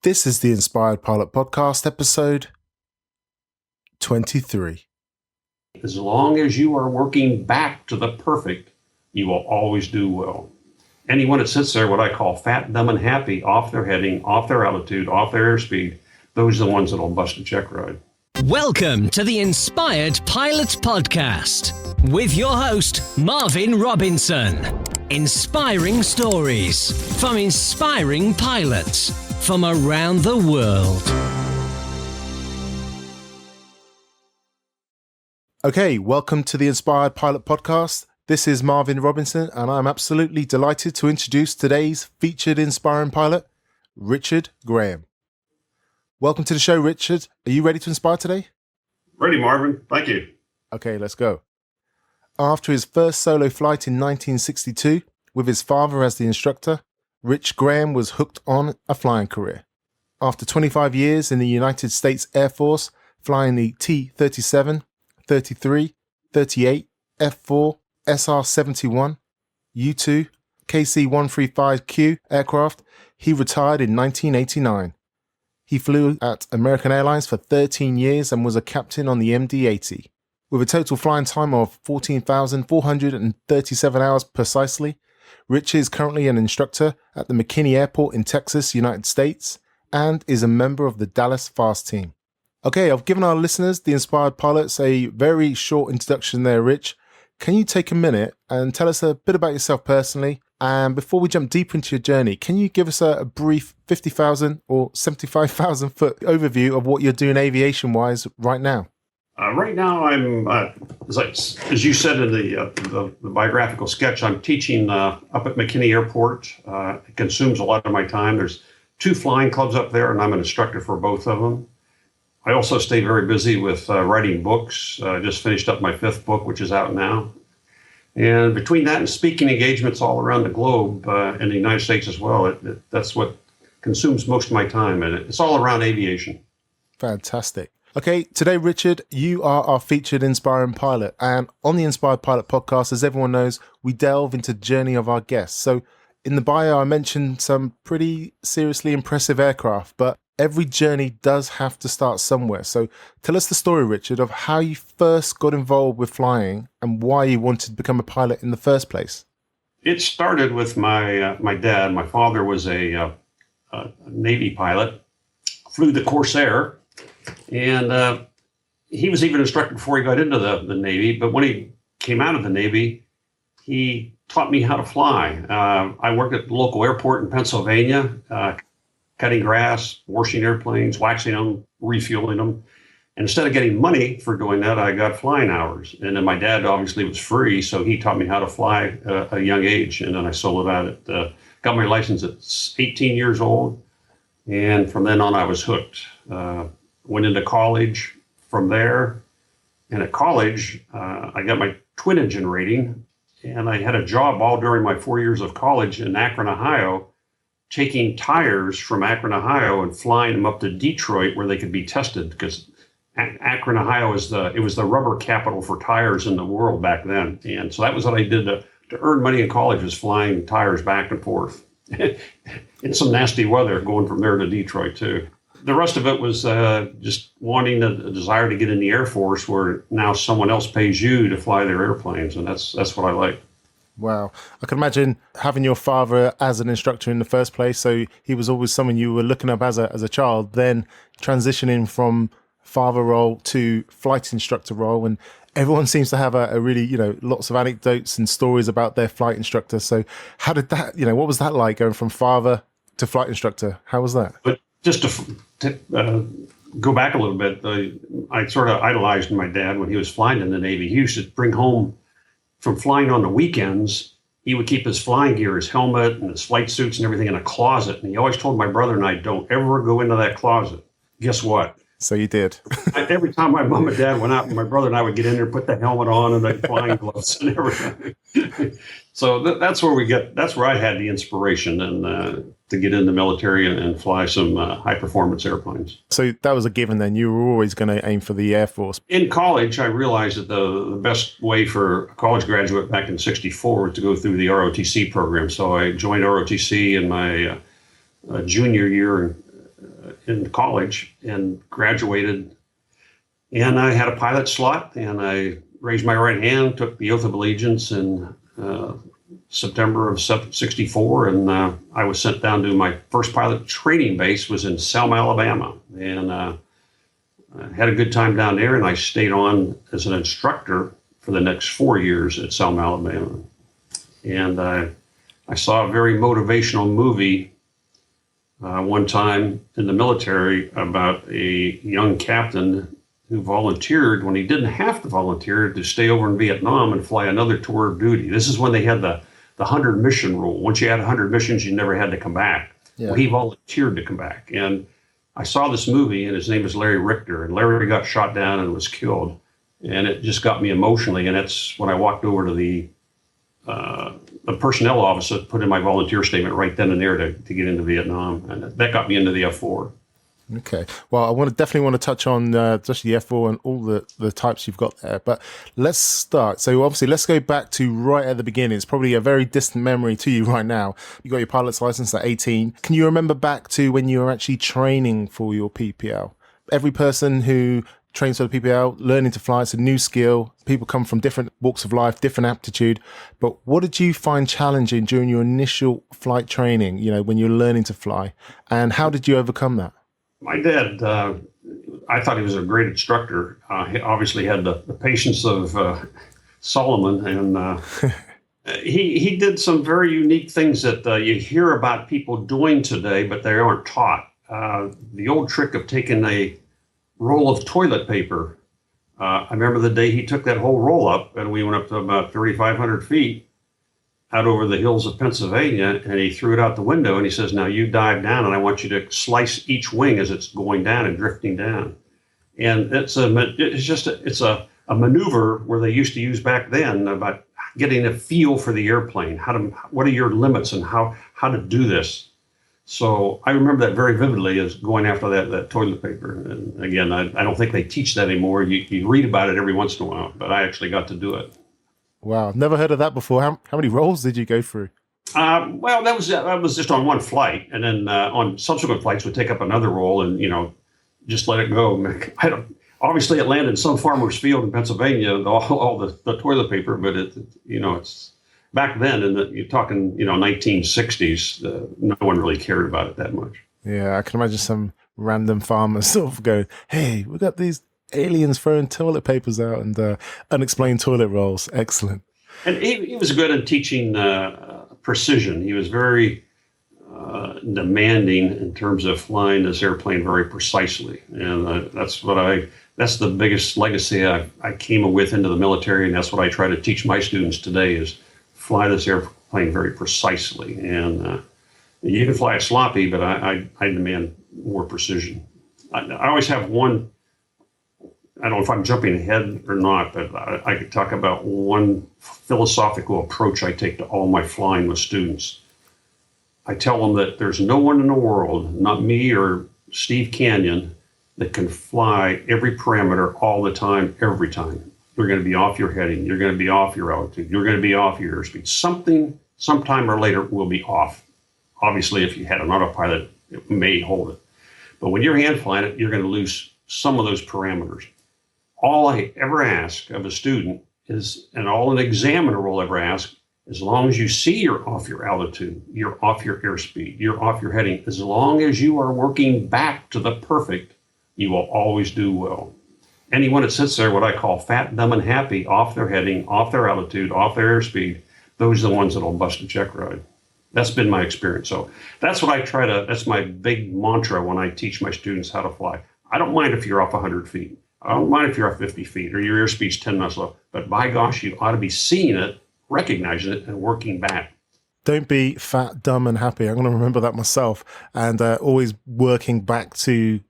This is the Inspired Pilot Podcast, episode 23. As long as you are working back to the perfect, you will always do well. Anyone that sits there, what I call fat, dumb, and happy, off their heading, off their altitude, off their airspeed, those are the ones that will bust a check ride. Welcome to the Inspired Pilot Podcast with your host, Marvin Robinson. Inspiring stories from inspiring pilots from around the world. Okay, welcome to the Inspired Pilot Podcast. This is Marvin Robinson, and I'm absolutely delighted to introduce today's featured inspiring pilot, Richard Graham. Welcome to the show, Richard. Are you ready to inspire today? Ready, Marvin. Thank you. Okay, let's go. After his first solo flight in 1962, with his father as the instructor, Rich Graham was hooked on a flying career. After 25 years in the United States Air Force, flying the T-37, 33, 38, F-4, SR-71, U-2, 𝗘𝗽𝗋𝗄 aircraft, he retired in 1989. He flew at American Airlines for 13 years and was a captain on the MD-80. With a total flying time of 14,437 hours precisely, Rich is currently an instructor at the McKinney Airport in Texas, United States, and is a member of the Dallas FAAST team. Okay, I've given our listeners, the Inspired Pilots, a very short introduction there, Rich. Can you take a minute and tell us a bit about yourself personally? And before we jump deep into your journey, can you give us a brief 50,000 or 75,000 foot overview of what you're doing aviation-wise right now? Right now, I'm, as you said in the biographical sketch, I'm teaching up at McKinney Airport. It consumes a lot of my time. There's 2 flying clubs up there, and I'm an instructor for both of them. I also stay very busy with writing books. I just finished up my 5th book, which is out now. And between that and speaking engagements all around the globe, in the United States as well, that's what consumes most of my time, and it's all around aviation. Fantastic. Okay, today, Richard, you are our featured inspiring pilot. And on the Inspired Pilot Podcast, as everyone knows, we delve into the journey of our guests. So in the bio, I mentioned some pretty seriously impressive aircraft, but every journey does have to start somewhere. So tell us the story, Richard, of how you first got involved with flying and why you wanted to become a pilot in the first place. It started with my dad. My father was a Navy pilot, flew the Corsair, and he was even instructed before he got into the Navy. But when he came out of the Navy, he taught me how to fly. I worked at the local airport in Pennsylvania, cutting grass, washing airplanes, waxing them, refueling them. And instead of getting money for doing that, I got flying hours. And then my dad obviously was free, so he taught me how to fly at a young age. And then I sold it out got my license at 18 years old. And from then on, I was hooked. Went into college from there. And at college, I got my twin engine rating. And I had a job all during my 4 years of college in Akron, Ohio, taking tires from Akron, Ohio, and flying them up to Detroit where they could be tested, because Akron, Ohio was the rubber capital for tires in the world back then. And so that was what I did to earn money in college, was flying tires back and forth in some nasty weather, going from there to Detroit too. The rest of it was just wanting a desire to get in the Air Force, where now someone else pays you to fly their airplanes, and that's what I like. Wow. I can imagine having your father as an instructor in the first place. So he was always someone you were looking up as a child, then transitioning from father role to flight instructor role. And everyone seems to have a really, lots of anecdotes and stories about their flight instructor. So how did that, what was that like, going from father to flight instructor? How was that? But just to go back a little bit, I sort of idolized my dad when he was flying in the Navy. He used to bring home, from flying on the weekends, he would keep his flying gear, his helmet and his flight suits and everything in a closet. And he always told my brother and I, don't ever go into that closet. Guess what? So you did. Every time my mom and dad went out, my brother and I would get in there, put the helmet on and the flying gloves and everything. So that's where I had the inspiration and to get in the military and fly some high performance airplanes. So that was a given then. You were always going to aim for the Air Force. In college, I realized that the best way for a college graduate back in '64 was to go through the ROTC program. So I joined ROTC in my junior year in college and graduated. And I had a pilot slot, and I raised my right hand, took the oath of allegiance in September of '64, and I was sent down to my first pilot training base was in Selma, Alabama. And I had a good time down there, and I stayed on as an instructor for the next 4 years at Selma, Alabama. And I saw a very motivational movie one time in the military about a young captain who volunteered when he didn't have to volunteer to stay over in Vietnam and fly another tour of duty. This is when they had the 100 mission rule. Once you had 100 missions, you never had to come back. Yeah. Well, he volunteered to come back. And I saw this movie, and his name is Larry Richter, and Larry got shot down and was killed. And it just got me emotionally. And that's when I walked over to the personnel office that put in my volunteer statement right then and there to get into Vietnam. And that got me into the F4. Okay. Well, I definitely want to touch on just the F4 and all the types you've got there. But let's start. So obviously, let's go back to right at the beginning. It's probably a very distant memory to you right now. You got your pilot's license at 18. Can you remember back to when you were actually training for your PPL? Every person who trains for the PPL, learning to fly, it's a new skill. People come from different walks of life, different aptitude. But what did you find challenging during your initial flight training, when you're learning to fly? And how did you overcome that? My dad, I thought he was a great instructor. He obviously had the patience of Solomon, and he did some very unique things that you hear about people doing today, but they aren't taught. The old trick of taking a roll of toilet paper. I remember the day he took that whole roll up, and we went up to about 3,500 feet out over the hills of Pennsylvania, and he threw it out the window, and he says, now you dive down, and I want you to slice each wing as it's going down and drifting down. And it's a maneuver where they used to use back then about getting a feel for the airplane, what are your limits and how to do this. So I remember that very vividly as going after that toilet paper. And again, I don't think they teach that anymore. You read about it every once in a while, but I actually got to do it. Wow, I've never heard of that before. How many rolls did you go through? Well, that was just on one flight, and then on subsequent flights would take up another roll and just let it go. Obviously, it landed in some farmer's field in Pennsylvania, all the toilet paper, but it's back then, and you're talking 1960s. No one really cared about it that much. Yeah, I can imagine some random farmers sort of go, "Hey, we got these aliens throwing toilet papers out and unexplained toilet rolls." Excellent. And he was good at teaching precision. He was very demanding in terms of flying this airplane very precisely. And that's the biggest legacy I came with into the military. And that's what I try to teach my students today is fly this airplane very precisely. And you can fly it sloppy, but I demand more precision. I always have one. I don't know if I'm jumping ahead or not, but I could talk about one philosophical approach I take to all my flying with students. I tell them that there's no one in the world, not me or Steve Canyon, that can fly every parameter all the time, every time. You're going to be off your heading. You're going to be off your altitude. You're going to be off your airspeed. Something, sometime or later, will be off. Obviously, if you had an autopilot, it may hold it. But when you're hand flying it, you're going to lose some of those parameters. All I ever ask of a student is, and all an examiner will ever ask, as long as you see you're off your altitude, you're off your airspeed, you're off your heading, as long as you are working back to the perfect, you will always do well. Anyone that sits there, what I call fat, dumb, and happy, off their heading, off their altitude, off their airspeed, those are the ones that'll bust a check ride. That's been my experience. So that's what that's my big mantra when I teach my students how to fly. I don't mind if you're off 100 feet. I don't mind if you're off 50 feet or your airspeed's 10 knots low, but by gosh, you ought to be seeing it, recognizing it, and working back. Don't be fat, dumb, and happy. I'm going to remember that myself, and always working back to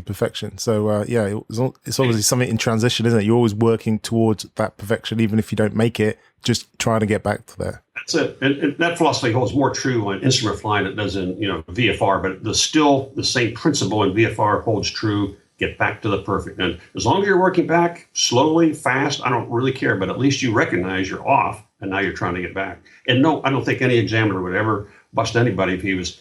perfection. So it's obviously something in transition, isn't it? You're always working towards that perfection, even if you don't make it. Just trying to get back to there. That's it, and that philosophy holds more true on instrument flying than it does in VFR. But still the same principle in VFR holds true. Get back to the perfect. And as long as you're working back slowly, fast, I don't really care, but at least you recognize you're off and now you're trying to get back. And no, I don't think any examiner would ever bust anybody if he was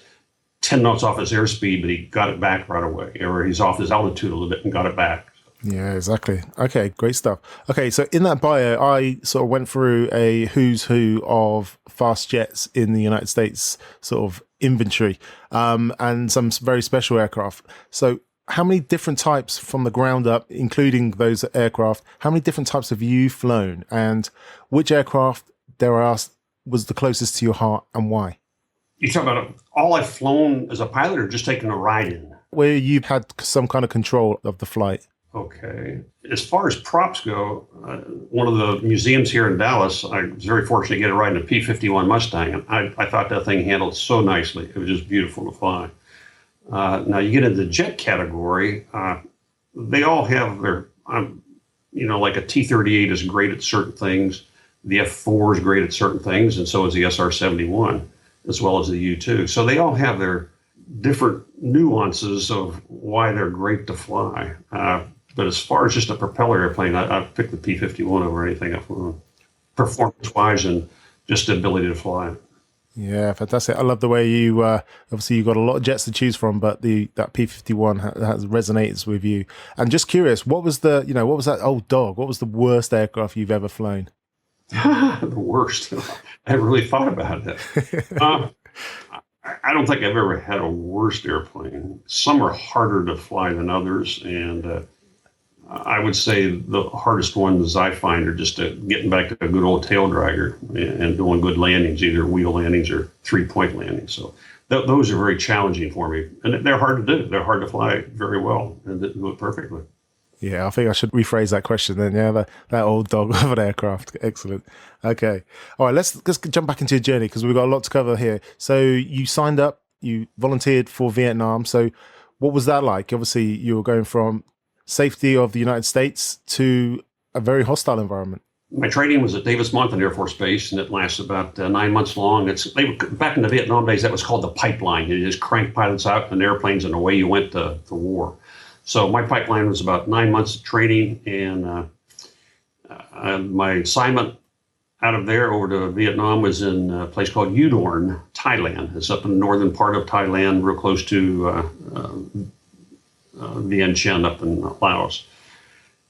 10 knots off his airspeed, but he got it back right away, or he's off his altitude a little bit and got it back. Yeah, exactly. Okay, great stuff. Okay, so in that bio, I sort of went through a who's who of fast jets in the United States sort of inventory, and some very special aircraft. So how many different types from the ground up, including those aircraft, how many different types have you flown? And which aircraft, dare I ask, was the closest to your heart and why? You talk about all I've flown as a pilot or just taking a ride in? Where you've had some kind of control of the flight. Okay. As far as props go, one of the museums here in Dallas, I was very fortunate to get a ride in a P-51 Mustang. And I thought that thing handled so nicely. It was just beautiful to fly. Now, you get into the jet category, they all have their, like a T-38 is great at certain things. The F-4 is great at certain things, and so is the SR-71, as well as the U-2. So they all have their different nuances of why they're great to fly. But as far as just a propeller airplane, I've picked the P-51 over anything I've flown, performance-wise and just the ability to fly. Yeah, fantastic. I love the way you, obviously you've got a lot of jets to choose from, but that P-51 has resonates with you. And just curious, what was what was that old dog? What was the worst aircraft you've ever flown? The worst? I haven't really thought about that. I don't think I've ever had a worst airplane. Some are harder to fly than others, and I would say the hardest ones I find are just getting back to a good old tail dragger and doing good landings, either wheel landings or 3-point landings. So those are very challenging for me, and they're hard to do. They're hard to fly very well and do it perfectly. Yeah, I think I should rephrase that question then. Yeah, that old dog of an aircraft. Excellent. Okay. All right, let's jump back into your journey because we've got a lot to cover here. So you signed up, you volunteered for Vietnam. So what was that like? Obviously, you were going from safety of the United States to a very hostile environment. My training was at Davis-Monthan Air Force Base, and it lasted about 9 months long. Back in the Vietnam days, that was called the pipeline. You just cranked pilots out in airplanes, and away you went to war. So my pipeline was about 9 months of training, and my assignment out of there over to Vietnam was in a place called U Dorn, Thailand. It's up in the northern part of Thailand, real close to Vientiane Chinh up in Laos.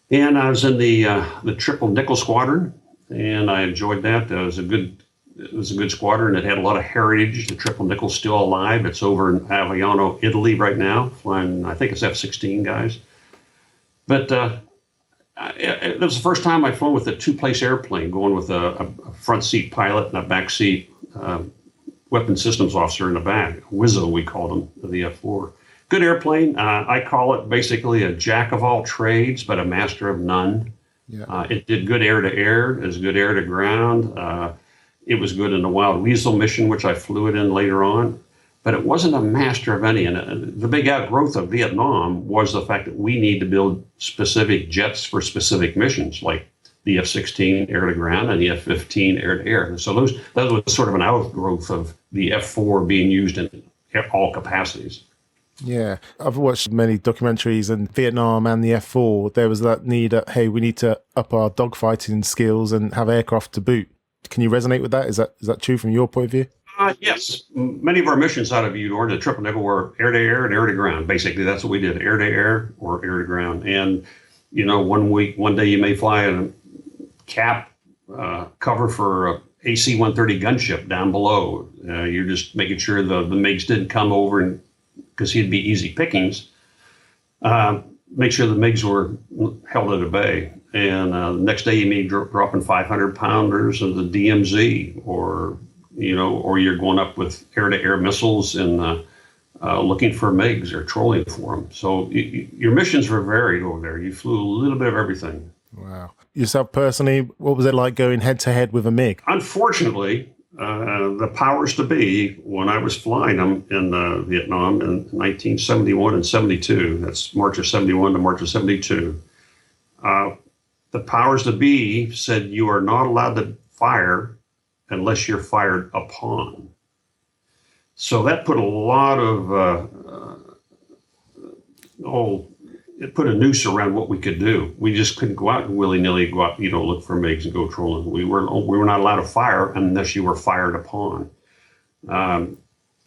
And I was in the 𝗏𝗏𝗏𝗏 Squadron, and I enjoyed that. It was a good squadron. It had a lot of heritage. The 𝗏𝗏𝗏𝗏's still alive. It's over in Aviano, Italy right now, flying, I think it's F-16 guys. But it was the first time I'd flown with a two-place airplane, going with a front seat pilot and a back seat weapons systems officer in the back. 𝗍𝗶𝗶𝗏𝗏, we called him, the F-4. Good airplane. I call it basically a jack of all trades, but a master of none. Yeah. It did good air to air. It was good air to ground. It was good in the Wild Weasel mission, which I flew it in later on. But it wasn't a master of any. And the big outgrowth of Vietnam was the fact that we need to build specific jets for specific missions, like the F-16 air to ground and the F-15 air to air. So that was sort of an outgrowth of the F-4 being used in all capacities. Yeah, I've watched many documentaries in Vietnam and the F-4. There was that need that, hey, we need to up our dogfighting skills and have aircraft to boot. Can you resonate with that? Is that true from your point of view? Yes. Many of our missions out of U Dorn, the 𝗏𝗏𝗏𝗏, were air to air and air to ground. Basically, that's what we did, air to air or air to ground. And, one day you may fly a cap cover for a AC-130 gunship down below. You're just making sure the MiGs didn't come over because he'd be easy pickings. Make sure the MiGs were held at a bay. And the next day you may drop in 500-pounders of the DMZ, or you're going up with air-to-air missiles and looking for MiGs or trolling for them. So your missions were varied over there. You flew a little bit of everything. Wow. Yourself personally, what was it like going head-to-head with a MiG? Unfortunately, the powers to be, when I was flying them in Vietnam in 1971 and 72, that's March of 71 to March of 72, the powers to be said you are not allowed to fire unless you're fired upon. So that put a lot of, it put a noose around what we could do. We just couldn't go out and willy-nilly look for MiGs and go trolling. We were not allowed to fire unless you were fired upon.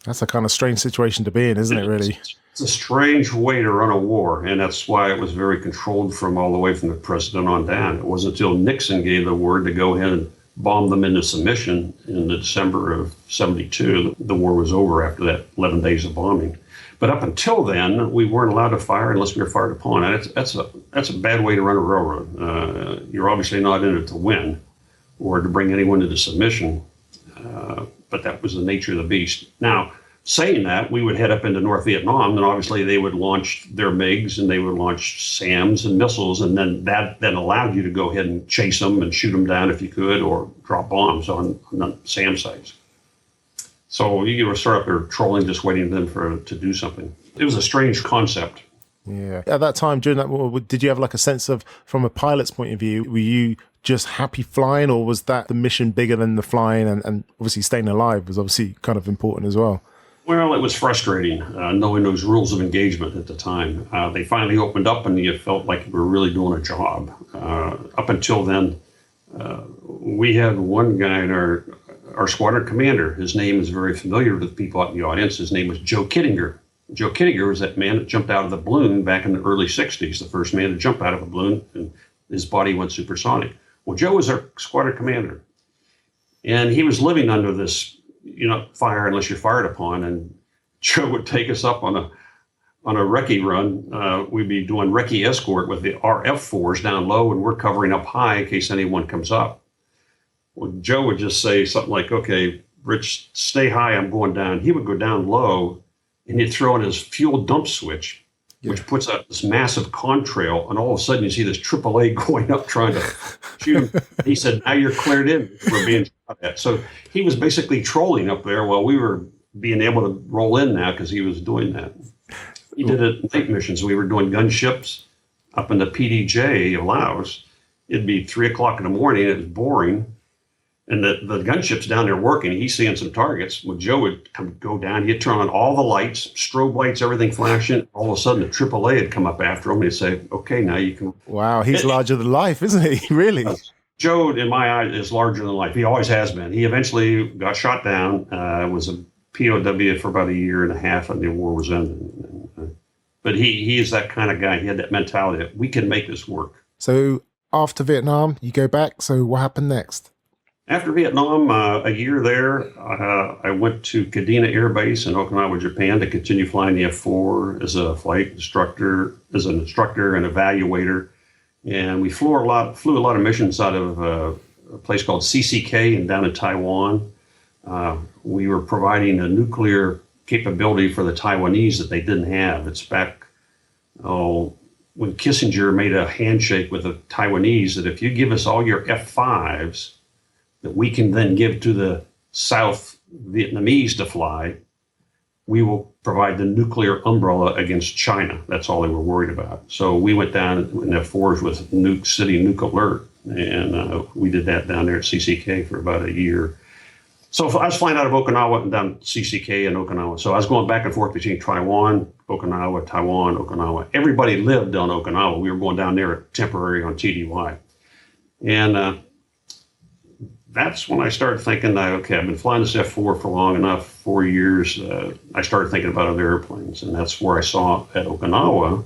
That's a kind of strange situation to be in, isn't it, really? It's a strange way to run a war, and that's why it was very controlled from all the way from the president on down. It wasn't until Nixon gave the word to go ahead and bomb them into submission in the December of 72. The war was over after that 11 days of bombing. But up until then, we weren't allowed to fire unless we were fired upon. And that's a bad way to run a railroad. You're obviously not in it to win or to bring anyone into submission, but that was the nature of the beast. Now, saying that, we would head up into North Vietnam, and obviously they would launch their MiGs and they would launch SAMs and missiles, and then that then allowed you to go ahead and chase them and shoot them down if you could, or drop bombs on the SAM sites. So you were sort of up there trolling, just waiting for them to do something. It was a strange concept. Yeah. At that time, during that war, did you have like a sense of, from a pilot's point of view, were you just happy flying, or was that the mission bigger than the flying, and obviously staying alive was obviously kind of important as well? Well, it was frustrating knowing those rules of engagement at the time. They finally opened up and you felt like you were really doing a job. Up until then, we had one guy in our squadron commander. His name is very familiar to the people out in the audience. His name was 𝗘𝗽𝗃𝗃𝗃. 𝗘𝗽𝗃𝗃 was that man that jumped out of the balloon back in the early 60s, the first man to jump out of a balloon, and his body went supersonic. Well, Joe was our squadron commander, and he was living under this, fire unless you're fired upon. And Joe would take us up on a recce run. We'd be doing recce escort with our F4s down low, and we're covering up high in case anyone comes up. Well, Joe would just say something like, "Okay, Rich, stay high, I'm going down." He would go down low, and he'd throw in his fuel dump switch, which puts out this massive contrail, and all of a sudden you see this AAA going up trying to shoot him. He said, "Now you're cleared in for being shot at." So he was basically trolling up there while we were being able to roll in now because he was doing that. He did it at night missions. We were doing gunships up in the PDJ of Laos. It'd be 3 o'clock in the morning. It was boring. And the gunship's down there working. He's seeing some targets. Well, Joe would go down. He'd turn on all the lights, strobe lights, everything flashing. All of a sudden, the AAA had come up after him. And he'd say, "Okay, now you can." Wow, he's larger than life, isn't he? Really? Joe, in my eyes, is larger than life. He always has been. He eventually got shot down, was a POW for about 1.5 years, and the war was ending. But he is that kind of guy. He had that mentality that we can make this work. So after Vietnam, you go back. So what happened next? After Vietnam, a year there, I went to Kadena Air Base in Okinawa, Japan, to continue flying the F4 as a flight instructor, and evaluator. And we flew a lot of missions out of a place called 𝗖𝗎 and down in Taiwan. We were providing a nuclear capability for the Taiwanese that they didn't have. It's back, when Kissinger made a handshake with the Taiwanese that if you give us all your F5s, that we can then give to the South Vietnamese to fly, we will provide the nuclear umbrella against China. That's all they were worried about. So we went down in F4s with Nuke City, Nuke Alert, and we did that down there at 𝗖𝗎 for about a year. So I was flying out of Okinawa and down 𝗖𝗎 and Okinawa. So I was going back and forth between Taiwan, Okinawa. Everybody lived on Okinawa. We were going down there temporary on TDY. And that's when I started thinking, okay, I've been flying this F4 for long enough, 4 years. I started thinking about other airplanes. And that's where I saw at Okinawa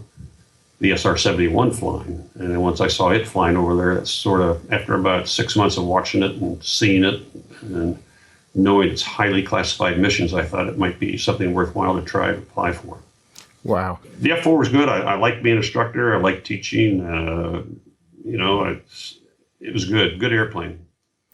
the SR-71 flying. And then once I saw it flying over there, that's sort of, after about 6 months of watching it and seeing it and knowing its highly classified missions, I thought it might be something worthwhile to try to apply for. Wow. The F4 was good. I liked being an instructor. I liked teaching. It was good airplane.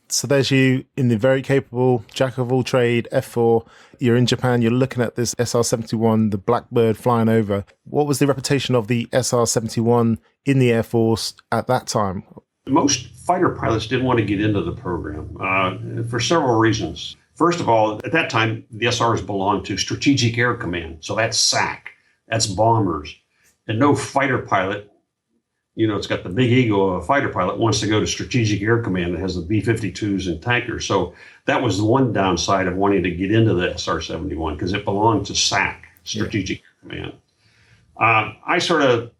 So there's you in the very capable jack of all trade F4. You're in Japan. You're looking at this SR-71, the Blackbird flying over. What was the reputation of the SR-71 in the Air Force at that time? Most fighter pilots didn't want to get into the program for several reasons. First of all, at that time, the SRs belonged to Strategic Air Command. So that's SAC, that's bombers. And no fighter pilot, it's got the big ego of a fighter pilot, wants to go to Strategic Air Command that has the B-52s and tankers. So that was the one downside of wanting to get into the SR-71 because it belonged to SAC, Strategic Air Command. I sort of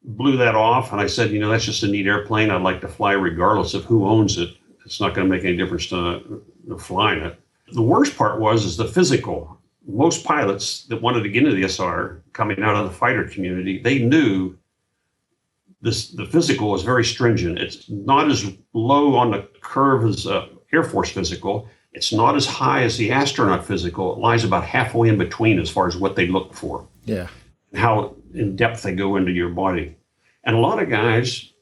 blew that off and I said, that's just a neat airplane. I'd like to fly regardless of who owns it. It's not going to make any difference to flying it. The worst part was the physical most pilots that wanted to get into the SR coming out of the fighter community, they knew the physical is very stringent. It's not as low on the curve as Air Force physical. It's not as high as the astronaut physical. It lies about halfway in between as far as what they look for. Yeah. And how in depth they go into your body. And a lot of guys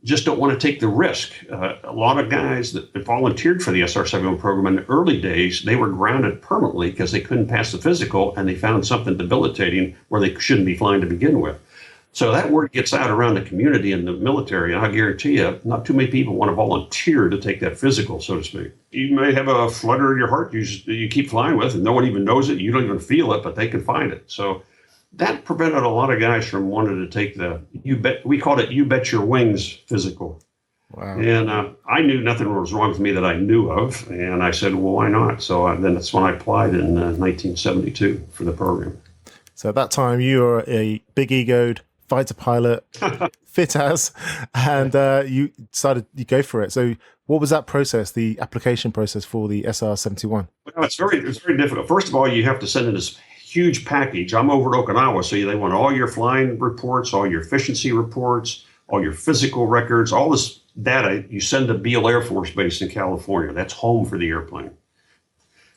just don't want to take the risk. A lot of guys that volunteered for the SR-71 program in the early days, they were grounded permanently because they couldn't pass the physical and they found something debilitating where they shouldn't be flying to begin with. So that word gets out around the community and the military, and I guarantee you, not too many people want to volunteer to take that physical, so to speak. You may have a flutter in your heart you keep flying with, and no one even knows it. You don't even feel it, but they can find it. So that prevented a lot of guys from wanting to take we called it 𝗘𝗶𝗀𝗆 physical. Wow. And I knew nothing was wrong with me that I knew of, and I said, well, why not? So then that's when I applied in 1972 for the program. So at that time, you were a big-egoed fighter pilot, fit as, and you decided you go for it. So what was that process, the application process for the SR-71? Well, it's very difficult. First of all, you have to send in this huge package. I'm over at Okinawa, so they want all your flying reports, all your efficiency reports, all your physical records, all this data you send to Beale Air Force Base in California. That's home for the airplane.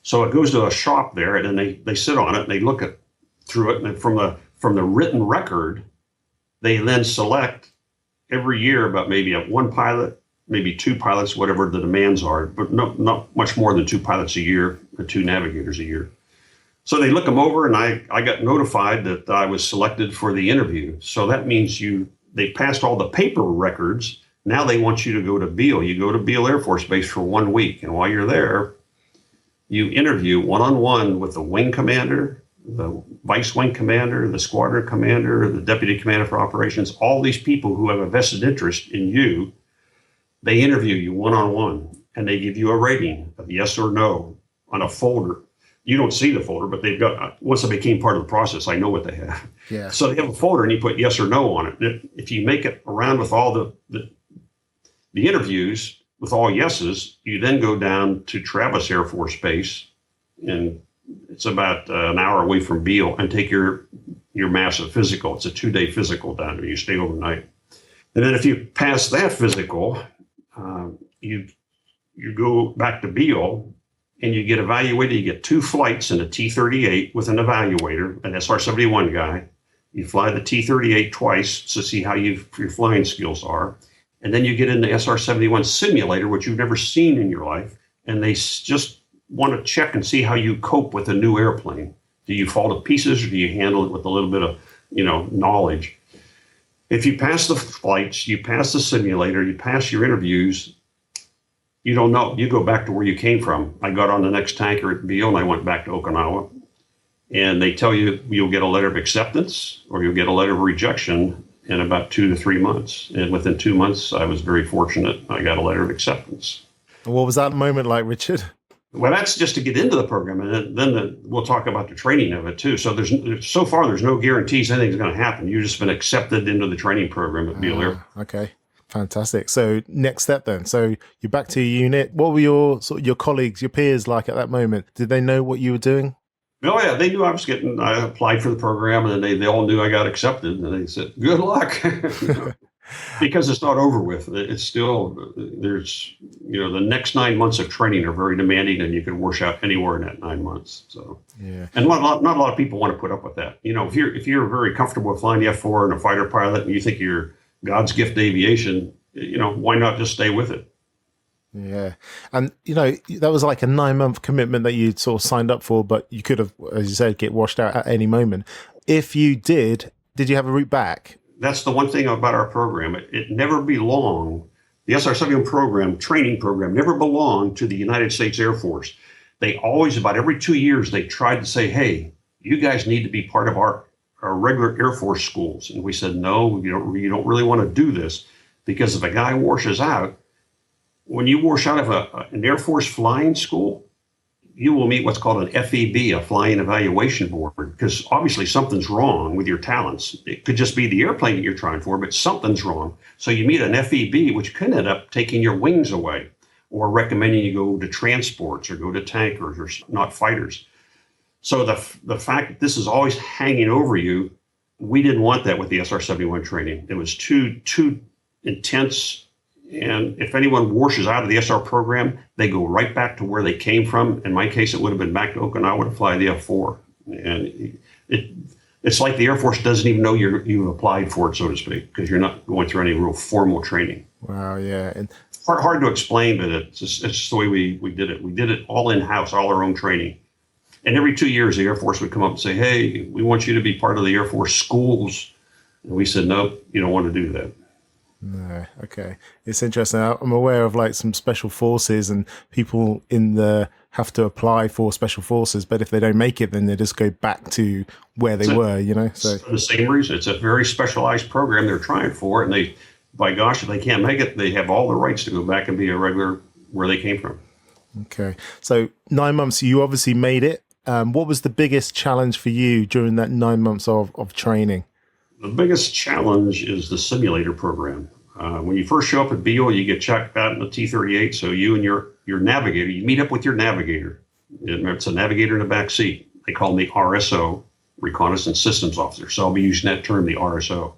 So it goes to a shop there, and then they sit on it, and they look through it, and from the written record, they then select every year about maybe one pilot, maybe two pilots, whatever the demands are, but not much more than two pilots a year or two navigators a year. So they look them over, and I got notified that I was selected for the interview. So that means they passed all the paper records. Now they want you to go to Beale. You go to Beale Air Force Base for 1 week. And while you're there, you interview one-on-one with the wing commander, the vice wing commander, the squadron commander, the deputy commander for operations, all these people who have a vested interest in you. They interview you one-on-one, and they give you a rating of yes or no on a folder. You don't see the folder, but they've got, once I became part of the process, I know what they have. Yeah. So they have a folder, and you put yes or no on it. If you make it around with all the interviews with all yeses, you then go down to Travis Air Force Base, and it's about an hour away from Beale, and take your massive physical. It's a 2-day physical down there. You stay overnight. And then if you pass that physical, you go back to Beale, and you get evaluated. You get 2 flights in a T-38 with an evaluator, an SR-71 guy. You fly the T-38 twice to see how your flying skills are. And then you get in the SR-71 simulator, which you've never seen in your life. And they just want to check and see how you cope with a new airplane. Do you fall to pieces, or do you handle it with a little bit of, knowledge? If you pass the flights, you pass the simulator, you pass your interviews, you don't know. You go back to where you came from. I got on the next tanker at Beale, and I went back to Okinawa. And they tell you you'll get a letter of acceptance or you'll get a letter of rejection in about 2 to 3 months. And within 2 months, I was very fortunate. I got a letter of acceptance. What was that moment like, Richard? Well, that's just to get into the program, and then we'll talk about the training of it too. So so far there's no guarantees anything's going to happen. You've just been accepted into the training program at Beale Air. Okay, fantastic. So next step then. So you're back to your unit. What were your colleagues, your peers like at that moment? Did they know what you were doing? Oh yeah, they knew I applied for the program, and they all knew I got accepted, and they said, "Good luck." Because it's not over with. It's still, there's, the next 9 months of training are very demanding, and you can wash out anywhere in that 9 months. So, yeah. And not a lot of people want to put up with that. If you're very comfortable with flying the F4 and a fighter pilot, and you think you're God's gift to aviation, why not just stay with it? Yeah. And, that was like a 9-month commitment that you sort of signed up for, but you could have, as you said, get washed out at any moment. If you did you have a route back? That's the one thing about our program. It never belonged, the SR-71 program, training program, never belonged to the United States Air Force. They always, about every 2 years, they tried to say, hey, you guys need to be part of our regular Air Force schools. And we said, no, you don't really want to do this, because if a guy washes out, when you wash out of an Air Force flying school, you will meet what's called an FEB, a Flying Evaluation Board, because obviously something's wrong with your talents. It could just be the airplane that you're trying for, but something's wrong. So you meet an FEB, which could end up taking your wings away or recommending you go to transports or go to tankers or not fighters. So the fact that this is always hanging over you, we didn't want that with the SR-71 training. It was too intense. And if anyone washes out of the SR program, they go right back to where they came from. In my case, it would have been back to Okinawa to fly the F4. And it's like the Air Force doesn't even know you've applied for it, so to speak, because you're not going through any real formal training. Wow, yeah. And hard to explain, but it's just the way we did it. We did it all in-house, all our own training. And every 2 years, the Air Force would come up and say, hey, we want you to be part of the Air Force schools. And we said, nope, you don't want to do that. No, okay. It's interesting. I'm aware of like some special forces and people have to apply for special forces, but if they don't make it, then they just go back to where they were, you know? So for the same reason, it's a very specialized program they're trying for. And they, by gosh, if they can't make it, they have all the rights to go back and be a regular where they came from. Okay. So 9 months, you obviously made it. What was the biggest challenge for you during that 9 months of training? The biggest challenge is the simulator program. When you first show up at Beale, you get checked out in the T-38. So you and your navigator, you meet up with your navigator. It's a navigator in the back seat. They call me RSO, Reconnaissance Systems Officer. So I'll be using that term, the RSO.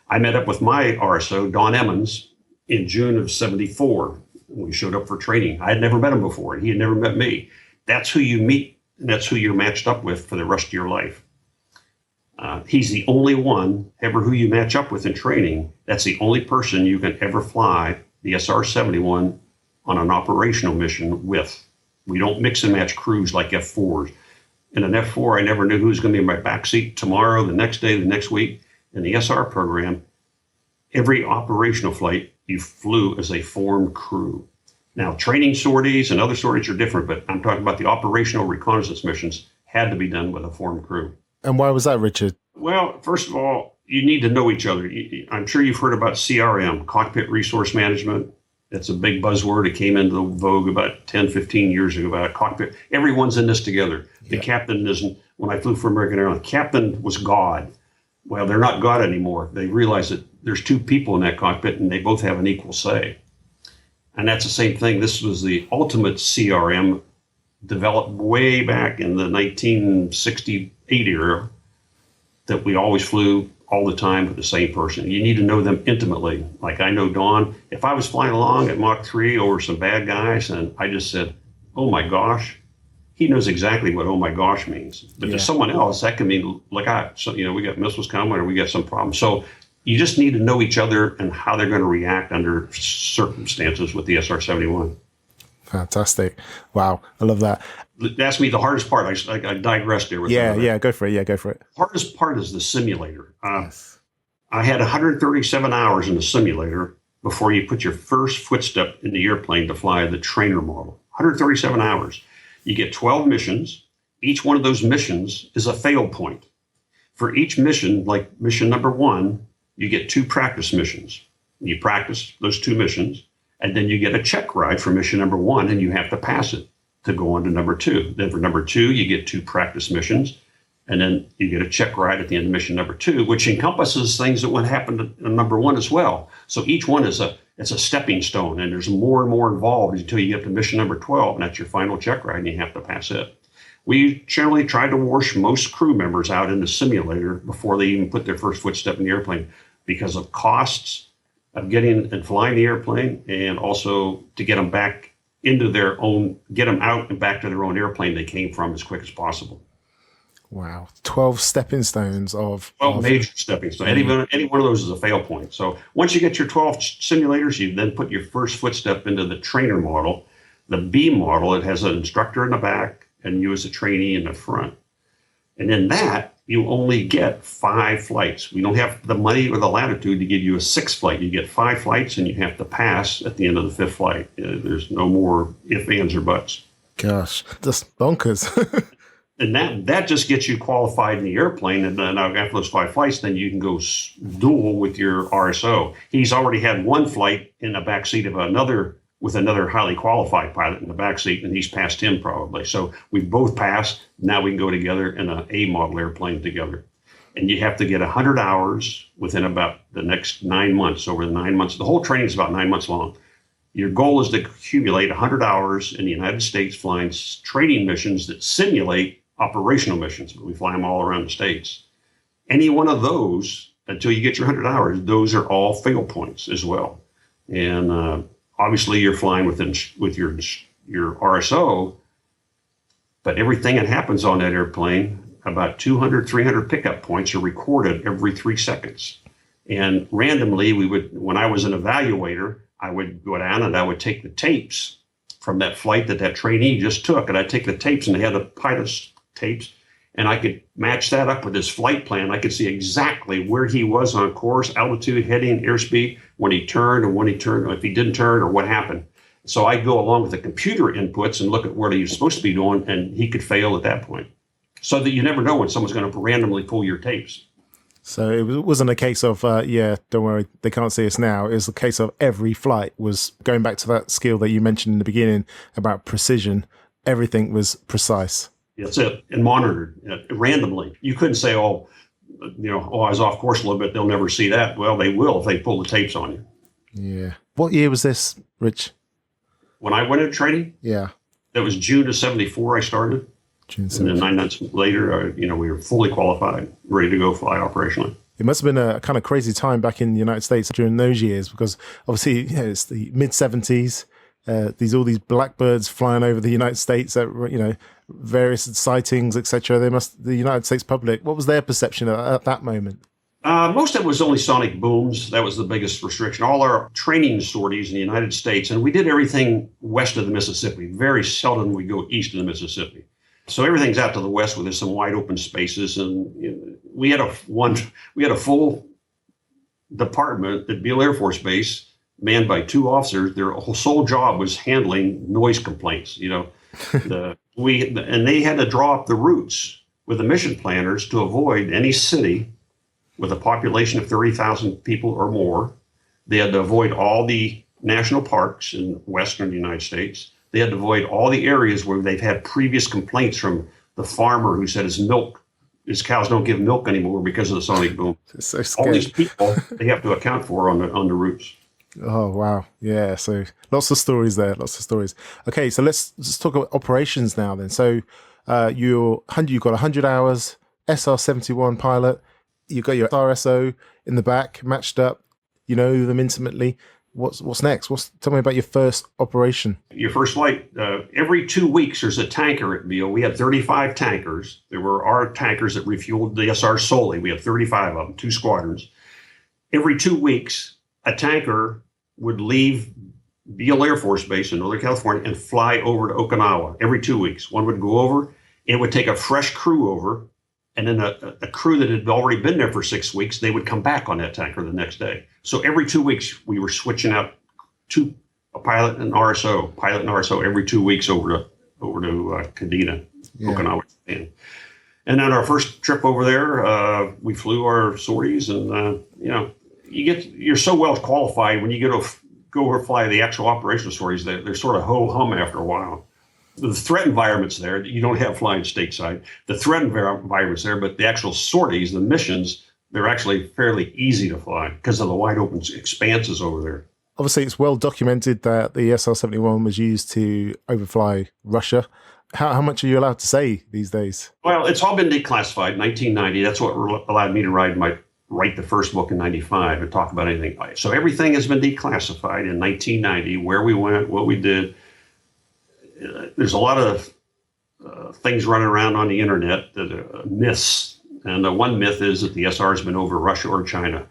I met up with my RSO, Don Emmons, in June of '74. We showed up for training. I had never met him before, and he had never met me. That's who you meet, and that's who you're matched up with for the rest of your life. He's the only one ever who you match up with in training. That's the only person you can ever fly the SR-71 on an operational mission with. We don't mix and match crews like F4s. In an F4, I never knew who was going to be in my backseat tomorrow, the next day, the next week. In the SR program, every operational flight you flew as a formed crew. Now, training sorties and other sorties are different, but I'm talking about the operational reconnaissance missions had to be done with a formed crew. And why was that, Richard? Well, first of all, you need to know each other. I'm sure you've heard about CRM, Cockpit Resource Management. That's a big buzzword. It came into vogue about 10, 15 years ago about a cockpit. Everyone's in this together. The captain isn't, when I flew for American Airlines, the captain was God. Well, they're not God anymore. They realize that there's two people in that cockpit and they both have an equal say. And that's the same thing. This was the ultimate CRM developed way back in the 1968 era that we always flew all the time with the same person. You need to know them intimately. Like I know Don, if I was flying along at Mach 3 over some bad guys and I just said, oh my gosh, he knows exactly what oh my gosh means. But to someone else, that can mean, look out, so, we got missiles coming or we got some problem. So you just need to know each other and how they're going to react under circumstances with the SR-71. Fantastic. Wow. I love that. Ask me the hardest part. I digressed there. Go for it. Yeah, go for it. Hardest part is the simulator. Yes. I had 137 hours in the simulator before you put your first footstep in the airplane to fly the trainer model. 137 hours. You get 12 missions. Each one of those missions is a fail point. For each mission, like mission number 1, you get 2 practice missions. You practice those 2 missions, and then you get a check ride for mission number 1, and you have to pass it to go on to number 2. Then for number 2, you get 2 practice missions, and then you get a check ride at the end of mission number 2, which encompasses things that would happen to number 1 as well. So each one is a stepping stone, and there's more and more involved until you get to mission number 12, and that's your final check ride, and you have to pass it. We generally try to wash most crew members out in the simulator before they even put their first footstep in the airplane because of costs of getting and flying the airplane, and also to get them back into their own, get them out and back to their own airplane they came from as quick as possible. Wow. 12 stepping stones of... 12 major stepping stones. Any one of those is a fail point. So once you get your 12 simulators, you then put your first footstep into the trainer model. The B model, it has an instructor in the back and you as a trainee in the front. And in that, you only get 5 flights. We don't have the money or the latitude to give you a 6th flight. You get 5 flights and you have to pass at the end of the 5th flight. There's no more ifs, ands, or buts. Gosh, just bonkers. And that just gets you qualified in the airplane. And then after those 5 flights, then you can go dual with your RSO. He's already had 1 flight in the backseat of another highly qualified pilot in the backseat, and he's passed him probably. So we both passed. Now we can go together in an A model airplane together. And you have to get 100 hours within about the next 9 months. Over the 9 months, the whole training is about 9 months long. Your goal is to accumulate 100 hours in the United States flying training missions that simulate operational missions, but we fly them all around the States. Any one of those, until you get your 100 hours, those are all fail points as well. And obviously you're flying with your RSO, but everything that happens on that airplane, about 200, 300 pickup points are recorded every 3 seconds. And randomly, when I was an evaluator, I would go down and I would take the tapes from that flight that trainee just took. And I'd take the tapes, and they had the pilot's tapes, and I could match that up with his flight plan. I could see exactly where he was on course, altitude, heading, airspeed, when he turned, or if he didn't turn, or what happened. So I'd go along with the computer inputs and look at where he was supposed to be doing, and he could fail at that point. So that you never know when someone's going to randomly pull your tapes. So it wasn't a case of, don't worry, they can't see us now. It was a case of every flight was going back to that skill that you mentioned in the beginning about precision. Everything was precise. That's it, and monitored randomly. You couldn't say, I was off course a little bit. They'll never see that. Well, they will if they pull the tapes on you. Yeah. What year was this, Rich? When I went into training? Yeah. That was June of 74 I started. June 74. And then 9 months later, we were fully qualified, ready to go fly operationally. It must have been a kind of crazy time back in the United States during those years, because obviously it's the mid-70s. All these Blackbirds flying over the United States at various sightings, etc. The United States public, what was their perception at that moment? Most of it was only sonic booms. That was the biggest restriction. All our training sorties in the United States, and we did everything west of the Mississippi. Very seldom we go east of the Mississippi. So everything's out to the west where there's some wide open spaces, and we had a full department at Beale Air Force Base, manned by 2 officers. Their whole sole job was handling noise complaints. And they had to draw up the routes with the mission planners to avoid any city with a population of 30,000 people or more. They had to avoid all the national parks in western United States. They had to avoid all the areas where they've had previous complaints from the farmer who said his cows don't give milk anymore because of the sonic boom. So all these people they have to account for on the routes. Oh, wow. Yeah. So lots of stories there. Lots of stories. Okay. So let's talk about operations now then. So you've got 100 hours, SR-71 pilot. You've got your RSO in the back, matched up. You know them intimately. What's next? Tell me about your first operation. Your first flight, every 2 weeks, there's a tanker at Beale. We had 35 tankers. There were our tankers that refueled the SR solely. We had 35 of them, 2 squadrons. Every 2 weeks, a tanker would leave Beale Air Force Base in Northern California and fly over to Okinawa every 2 weeks. One would go over, it would take a fresh crew over, and then a crew that had already been there for 6 weeks, they would come back on that tanker the next day. So every 2 weeks, we were switching out a pilot and RSO every 2 weeks over to Kadena, Okinawa, Japan. And then our first trip over there, we flew our sorties, and you're so well qualified when you go over fly the actual operational sorties. They're sort of ho-hum after a while. The threat environment's there. You don't have flying stateside. The threat environment's there, but the actual sorties, the missions, they're actually fairly easy to fly because of the wide open expanses over there. Obviously, it's well documented that the SR-71 was used to overfly Russia. How much are you allowed to say these days? Well, it's all been declassified. 1990, that's what allowed me to write the first book in 95 and talk about anything. So everything has been declassified in 1990, where we went, what we did. There's a lot of things running around on the internet that are myths. And one myth is that the SR has been over Russia or China.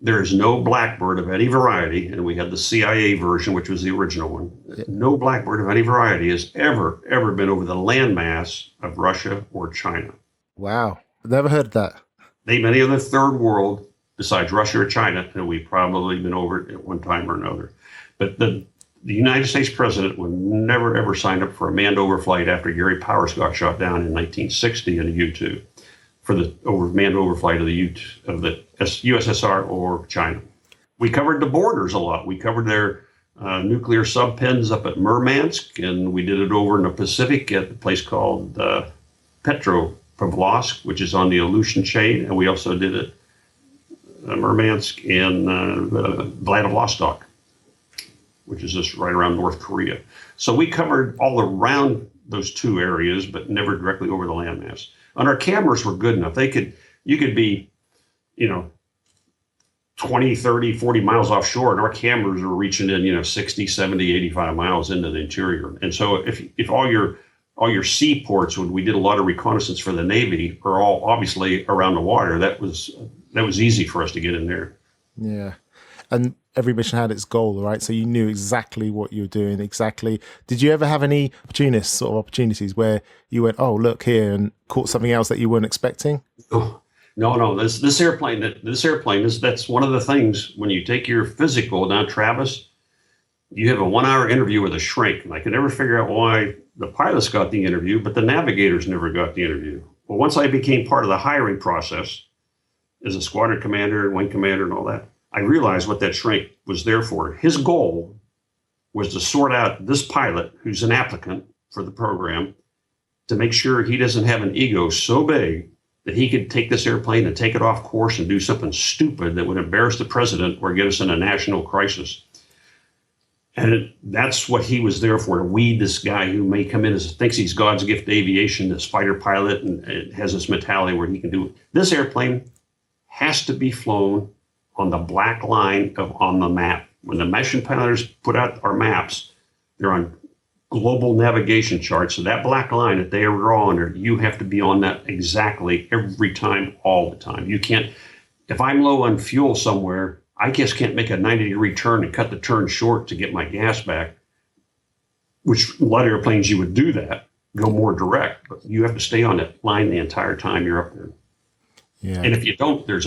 There is no Blackbird of any variety, and we had the CIA version, which was the original one. No Blackbird of any variety has ever been over the landmass of Russia or China. Wow. Never heard that. Name any other third world besides Russia or China, and we've probably been over it at one time or another. But the United States president would never, ever sign up for a manned overflight after 𝗘𝗶𝗀𝗆 got shot down in 1960 in the U-2 for the manned overflight of the USSR or China. We covered the borders a lot. We covered their nuclear subpens up at Murmansk, and we did it over in the Pacific at a place called 𝗘𝗽𝗶𝗆𝗄, which is on the Aleutian chain, and we also did it Murmansk and Vladivostok, which is just right around North Korea. So we covered all around those two areas, but never directly over the landmass. And our cameras were good enough. You could be, 20, 30, 40 miles offshore, and our cameras were reaching in, 60, 70, 85 miles into the interior. And so if all your seaports, when we did a lot of reconnaissance for the Navy, are all obviously around the water, that was easy for us to get in there. Yeah. And every mission had its goal, right? So you knew exactly what you were doing, exactly. Did you ever have any opportunities where you went, oh, look here, and caught something else that you weren't expecting? Oh, no. This airplane is, that's one of the things when you take your physical down Travis, you have a 1-hour interview with a shrink. And I could never figure out why the pilots got the interview, but the navigators never got the interview. Well, once I became part of the hiring process as a squadron commander and wing commander and all that, I realized what that shrink was there for. His goal was to sort out this pilot who's an applicant for the program to make sure he doesn't have an ego so big that he could take this airplane and take it off course and do something stupid that would embarrass the president or get us in a national crisis. And that's what he was there for, to weed this guy who may come in as thinks he's God's gift to aviation, this fighter pilot, and has this mentality where he can do it. This airplane has to be flown on the black line on the map. When the mission pilots put out our maps, they're on global navigation charts. So that black line that they are on, you have to be on that exactly every time, all the time. You can't, if I'm low on fuel somewhere, I just can't make a 90-degree turn and cut the turn short to get my gas back, which a lot of airplanes you would do that, go more direct, but you have to stay on that line the entire time you're up there. Yeah. And if you don't, there's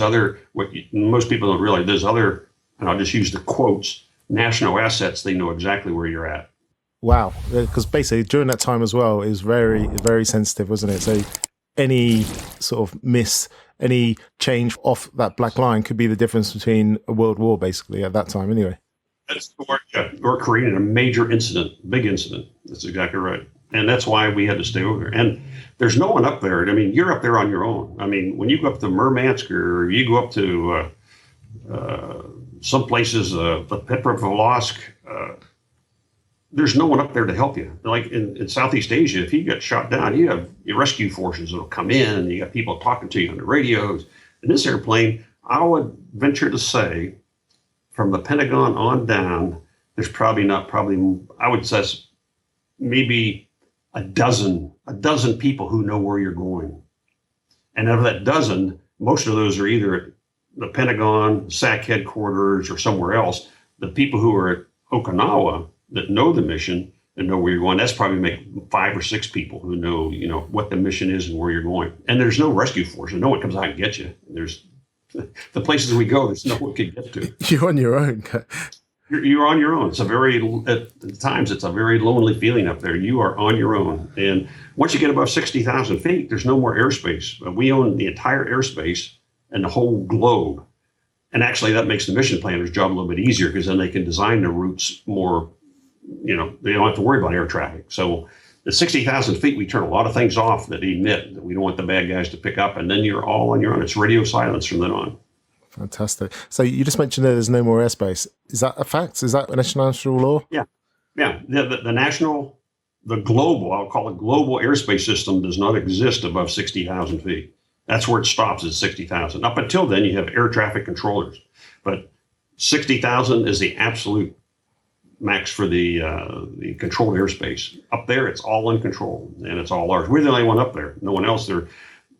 most people don't realize, there's other, and I'll just use the quotes, national assets. They know exactly where you're at. Wow. Because basically during that time as well, it was very, very sensitive, wasn't it? So any sort of any change off that black line could be the difference between a world war, basically, at that time anyway. Or creating a major incident, big incident. That's exactly right. And that's why we had to stay over there. And there's no one up there. I mean, you're up there on your own. I mean, when you go up to Murmansk, or you go up to some places, the 𝗵𝗶𝗹𝗶𝗍𝗍, there's no one up there to help you. Like in Southeast Asia, if you get shot down, you have your rescue forces that'll come in, and you got people talking to you on the radios. In this airplane, I would venture to say, from the Pentagon on down, there's probably I would say maybe a dozen people who know where you're going. And out of that dozen, most of those are either at the Pentagon, SAC headquarters, or somewhere else. The people who are at Okinawa that know the mission and know where you're going, that's probably make 5 or 6 people who know, what the mission is and where you're going. And there's no rescue force, and no one comes out and gets you. There's the places we go, there's no one can get to. You're on your own. You're on your own. At times, it's a very lonely feeling up there. You are on your own. And once you get above 60,000 feet, there's no more airspace. We own the entire airspace and the whole globe. And actually, that makes the mission planner's job a little bit easier, because then they can design the routes more, they don't have to worry about air traffic. So at 60,000 feet, we turn a lot of things off that emit that we don't want the bad guys to pick up. And then you're all on your own. It's radio silence from then on. Fantastic. So you just mentioned that there's no more airspace. Is that a fact? Is that an international law? Yeah. The global, I'll call it global airspace system, does not exist above 60,000 feet. That's where it stops, at 60,000. Up until then, you have air traffic controllers. But 60,000 is the absolute max for the controlled airspace. Up there, it's all uncontrolled, and it's all ours. We're the only one up there. No one else there.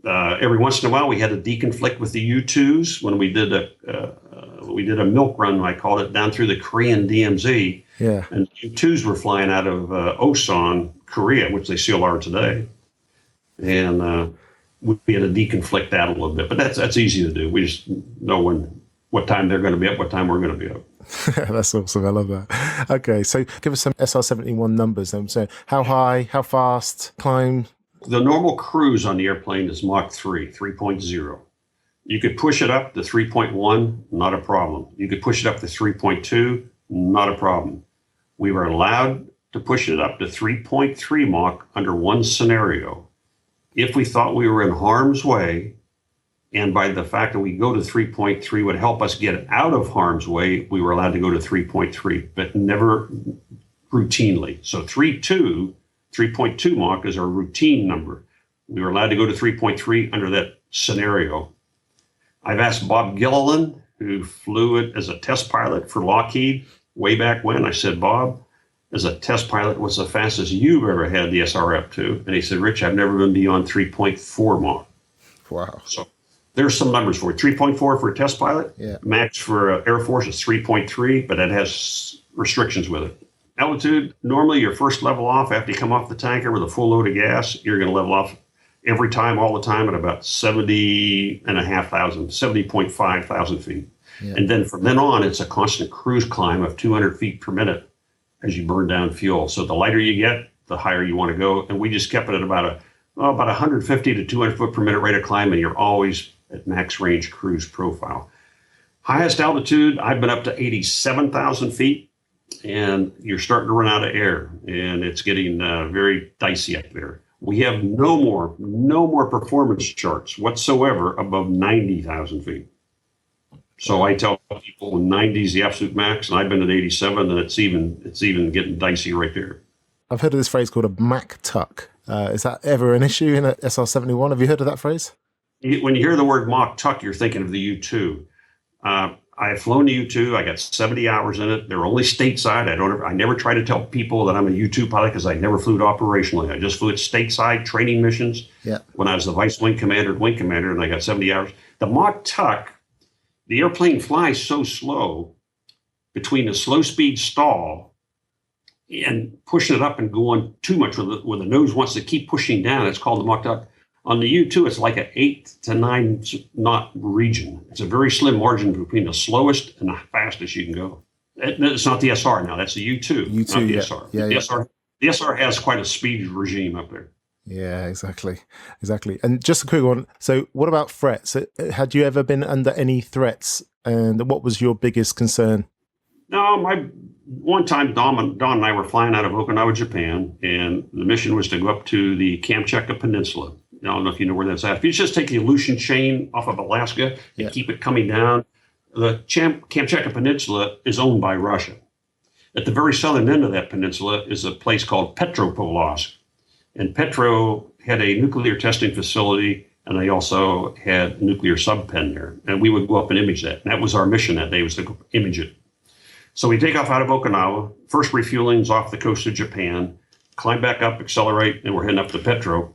Every once in a while, we had to deconflict with the U-2s when we did a milk run, I called it, down through the Korean DMZ. Yeah. And U-2s were flying out of Osan, Korea, which they still are today. And we had to deconflict that a little bit, but that's easy to do. We just know what time they're going to be up, what time we're going to be up. That's awesome. I love that. Okay, so give us some SR-71 numbers then. So how high, how fast, climb? The normal cruise on the airplane is Mach 3.0. You could push it up to 3.1, not a problem. You could push it up to 3.2, not a problem. We were allowed to push it up to 3.3 Mach under one scenario. If we thought we were in harm's way, and by the fact that we go to 3.3 would help us get out of harm's way, we were allowed to go to 3.3, but never routinely. So 3.2 3.2 Mach is our routine number. We were allowed to go to 3.3 under that scenario. I've asked Bob Gilliland, who flew it as a test pilot for Lockheed way back when. I said, Bob, as a test pilot, what's the fastest you've ever had the SRF-2? And he said, Rich, I've never been beyond 3.4 Mach. Wow. So there's some numbers for it. 3.4 for a test pilot. Yeah. Max for Air Force is 3.3, but that has restrictions with it. Altitude, normally your first level off after you come off the tanker with a full load of gas, you're going to level off every time, all the time at about 70.5 thousand feet. Yeah. And then from then on, it's a constant cruise climb of 200 feet per minute as you burn down fuel. So the lighter you get, the higher you want to go. And we just kept it at about 150 to 200 foot per minute rate of climb, and you're always at max range cruise profile. Highest altitude, I've been up to 87,000 feet, and you're starting to run out of air, and it's getting very dicey up there. We have no more performance charts whatsoever above 90,000 feet. So I tell people 90 is the absolute max, and I've been at 87, and it's even getting dicey right there. I've heard of this phrase called a Mach tuck. Is that ever an issue in a SR-71? Have you heard of that phrase? When you hear the word Mach tuck, you're thinking of the U-2. I have flown the U-2. I got 70 hours in it. They're only stateside. I never try to tell people that I'm a U-2 pilot because I never flew it operationally. I just flew it stateside training missions when I was the vice wing commander, and I got 70 hours. The Mach tuck, the airplane flies so slow between a slow speed stall and pushing it up and going too much where the nose wants to keep pushing down. It's called the Mach tuck. On the U-2, it's like an 8 to 9 knot region. It's a very slim margin between the slowest and the fastest you can go. It's not the SR now. That's the U-2, not the SR. The SR has quite a speed regime up there. Yeah, exactly. And just a quick one. So what about threats? Had you ever been under any threats? And what was your biggest concern? No, one time Don and I were flying out of Okinawa, Japan, and the mission was to go up to the 𝗘𝗽𝗪𝗃 Peninsula. I don't know if you know where that's at. If you just take the Aleutian chain off of Alaska and keep it coming down, the 𝗘𝗪𝗃 Peninsula is owned by Russia. At the very southern end of that peninsula is a place called Petropavlovsk. And Petro had a nuclear testing facility, and they also had nuclear subpen there. And we would go up and image that. And that was our mission that day, was to image it. So we take off out of Okinawa, first refueling's off the coast of Japan, climb back up, accelerate, and we're heading up to Petro.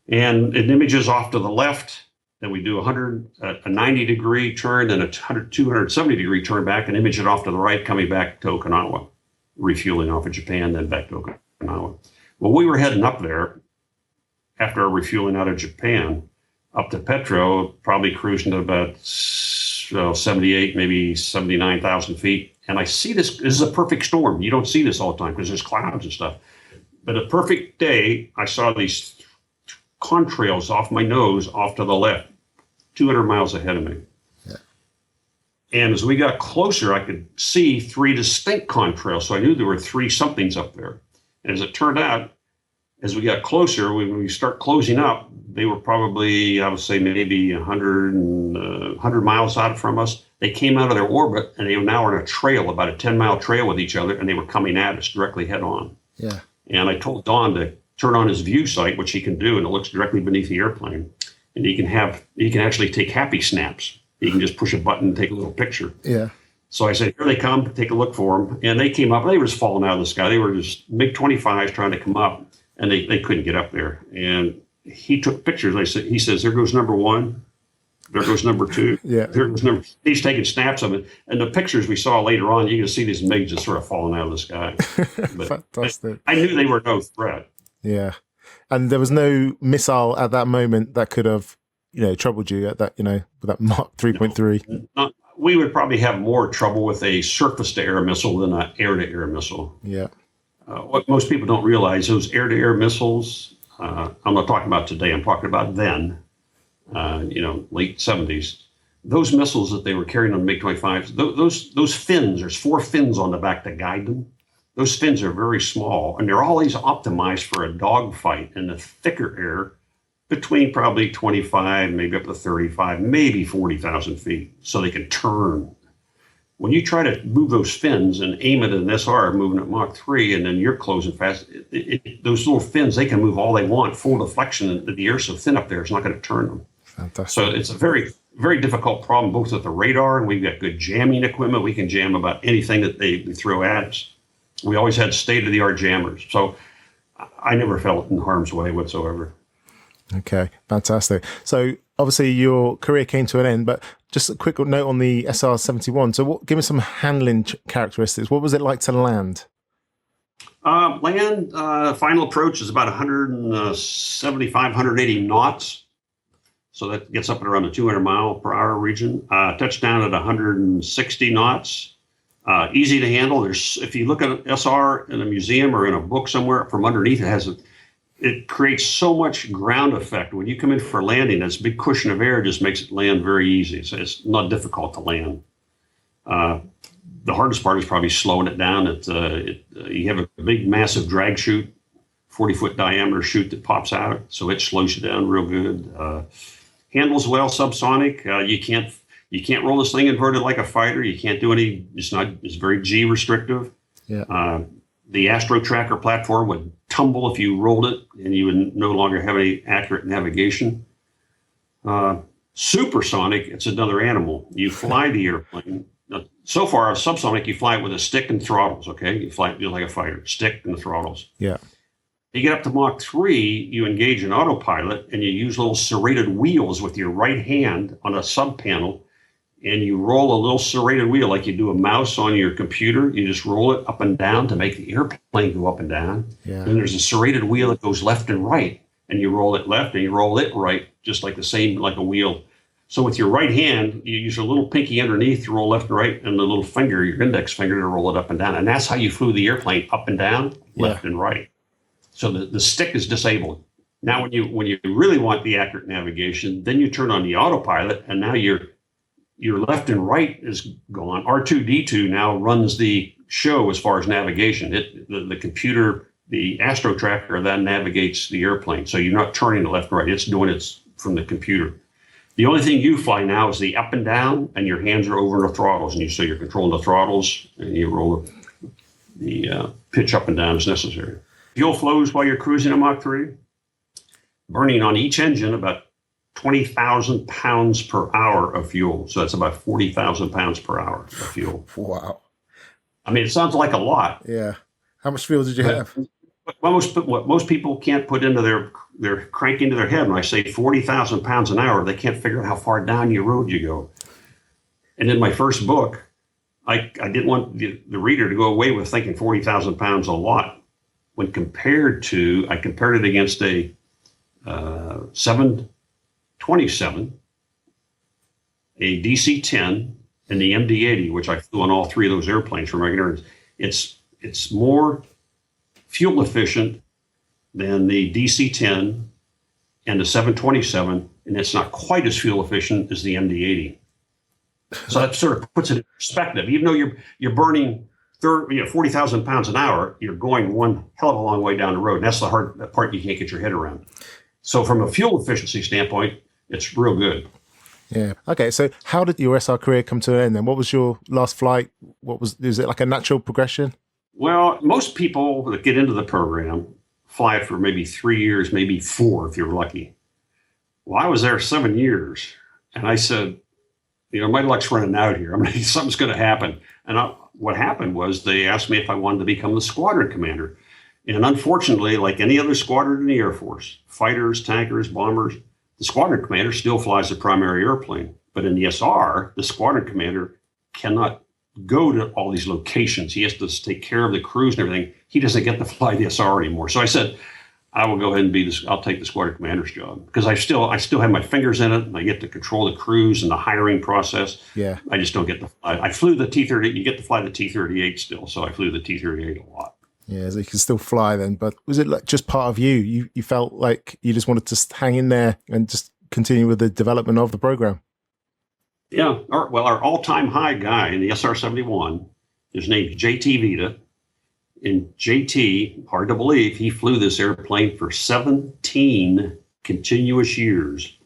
And it images off to the left, then we do a 90-degree turn, then a 270-degree turn back, and image it off to the right, coming back to Okinawa, refueling off of Japan, then back to Okinawa. Well, we were heading up there after our refueling out of Japan, up to Petro, probably cruising to about 78, maybe 79,000 feet. And I see this is a perfect storm. You don't see this all the time because there's clouds and stuff. But a perfect day, I saw these contrails off my nose off to the left, 200 miles ahead of me. Yeah. And as we got closer, I could see 3 distinct contrails. So I knew there were 3 somethings up there. And as it turned out, as we got closer, when we start closing up, they were probably, I would say, maybe 100 miles out from us. They came out of their orbit, and they were now on a trail, about a 10-mile trail with each other, and they were coming at us directly head on. Yeah. And I told Don to turn on his view sight, which he can do, and it looks directly beneath the airplane. And he can actually take happy snaps. He can just push a button and take a little picture. Yeah. So I said, here they come, take a look for them. And they came up, and they were just falling out of the sky. They were just MiG-25s trying to come up, and they couldn't get up there. And he took pictures. He says, there goes number 1. There goes number 2. Yeah. There goes number. He's taking snaps of it. And the pictures we saw later on, you can see these MiGs just sort of falling out of the sky. But fantastic. I knew they were no threat. Yeah. And there was no missile at that moment that could have, troubled you at that, with that Mach 3.3. No, we would probably have more trouble with a surface-to-air missile than an air-to-air missile. Yeah. What most people don't realize, those air-to-air missiles, I'm not talking about today, I'm talking about then, late 70s. Those missiles that they were carrying on the MiG-25s, those fins, there's 4 fins on the back that guide them. Those fins are very small, and they're always optimized for a dogfight in the thicker air between probably 25, maybe up to 35, maybe 40,000 feet, so they can turn. when you try to move those fins and aim it at an SR moving at Mach 3, and then you're closing fast, those little fins, they can move all they want, full deflection, and the air's so thin up there, it's not going to turn them. Fantastic. So it's a very, very difficult problem, both with the radar, and we've got good jamming equipment. We can jam about anything that they throw at us. We always had state-of-the-art jammers. So I never felt in harm's way whatsoever. Okay, fantastic. So obviously your career came to an end, but just a quick note on the SR-71. So give me some handling characteristics. What was it like to land? Final approach is about 175, 180 knots. So that gets up at around the 200 mile per hour region. Touchdown at 160 knots. Easy to handle. If you look at an SR in a museum or in a book somewhere, from underneath it creates so much ground effect. When you come in for landing, this big cushion of air just makes it land very easy. So it's not difficult to land. The hardest part is probably slowing it down. You have a big, massive drag chute, 40-foot diameter chute that pops out, so it slows you down real good. Handles well, subsonic. You can't roll this thing inverted like a fighter. You can't do any. It's very G restrictive. Yeah. The Astro Tracker platform would tumble if you rolled it, and you would no longer have any accurate navigation. Supersonic, it's another animal. You fly the airplane. So far, subsonic, you fly it with a stick and throttles, okay? You fly it just like a fighter, stick and the throttles. Yeah. You get up to Mach 3, you engage an autopilot, and you use little serrated wheels with your right hand on a sub panel, and you roll a little serrated wheel like you do a mouse on your computer. You just roll it up and down to make the airplane go up and down. Yeah. And there's a serrated wheel that goes left and right, and you roll it left and you roll it right, just like a wheel. So with your right hand, you use a little pinky underneath to roll left and right, and the little finger, your index finger, to roll it up and down. And that's how you flew the airplane, up and down, left and right. So the stick is disabled. Now, when you really want the accurate navigation, then you turn on the autopilot, and now your left and right is gone. R2-D2 now runs the show as far as navigation. The computer, the Astro Tracker, then navigates the airplane. So you're not turning to left and right. It's doing it from the computer. The only thing you fly now is the up and down, and your hands are over the throttles. And so you're controlling the throttles, and you roll the pitch up and down as necessary. Fuel flows while you're cruising at Mach 3, burning on each engine about 20,000 pounds per hour of fuel. So that's about 40,000 pounds per hour of fuel. Wow. I mean, it sounds like a lot. Yeah. How much fuel did you have? What most people can't put into their crank into their head, when I say 40,000 pounds an hour, they can't figure out how far down your road you go. And in my first book, I didn't want the reader to go away with thinking 40,000 pounds a lot. When I compared it against a 727, a DC-10, and the MD-80, which I flew on all three of those airplanes from American Airlines. It's more fuel efficient than the DC-10 and the 727, and it's not quite as fuel efficient as the MD-80. So that sort of puts it in perspective. Even though you're burning 40,000 pounds an hour, you're going one hell of a long way down the road. And that's the hard part you can't get your head around. So from a fuel efficiency standpoint, it's real good. Yeah. Okay. So how did your SR career come to an end then? What was your last flight? Is it like a natural progression? Well, most people that get into the program fly for maybe 3 years, maybe 4 if you're lucky. Well, I was there 7 years, and I said, my luck's running out here. Something's going to happen. And what happened was they asked me if I wanted to become the squadron commander. And unfortunately, like any other squadron in the Air Force, fighters, tankers, bombers, the squadron commander still flies the primary airplane. But in the SR, the squadron commander cannot go to all these locations. He has to take care of the crews and everything. He doesn't get to fly the SR anymore. So I said, I will go ahead and I'll take the squadron commander's job, because I still have my fingers in it, and I get to control the crews and the hiring process. Yeah. I just don't get to fly. I flew the T-38. You get to fly the T-38 still, so I flew the T-38 a lot. Yeah, so you can still fly then, but was it like just part of you? You felt like you just wanted to hang in there and just continue with the development of the program? Yeah. Our all-time high guy in the SR-71, his name's 𝗟𝗃𝗍𝗍. And JT, hard to believe, he flew this airplane for 17 continuous years.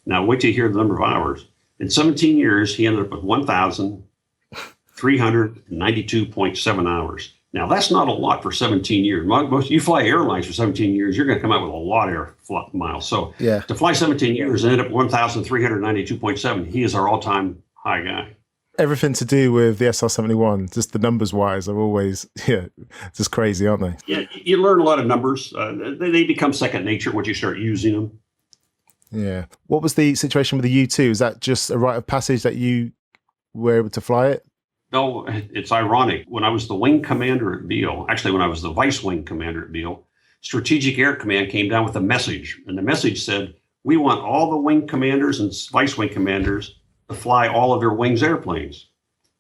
Now, wait till you hear the number of hours. In 17 years, he ended up with 1,000 392.7 hours. Now, that's not a lot for 17 years. Most you fly airlines for 17 years, you're going to come out with a lot of air miles. So to fly 17 years and end up 1,392.7, he is our all-time high guy. Everything to do with the SR-71, just the numbers-wise, are always just crazy, aren't they? Yeah, you learn a lot of numbers. They become second nature once you start using them. Yeah. What was the situation with the U-2? Is that just a rite of passage that you were able to fly it? No, it's ironic. When I was the wing commander at Beale, actually when I was the vice wing commander at Beale, Strategic Air Command came down with a message. And the message said, we want all the wing commanders and vice wing commanders to fly all of their wings airplanes.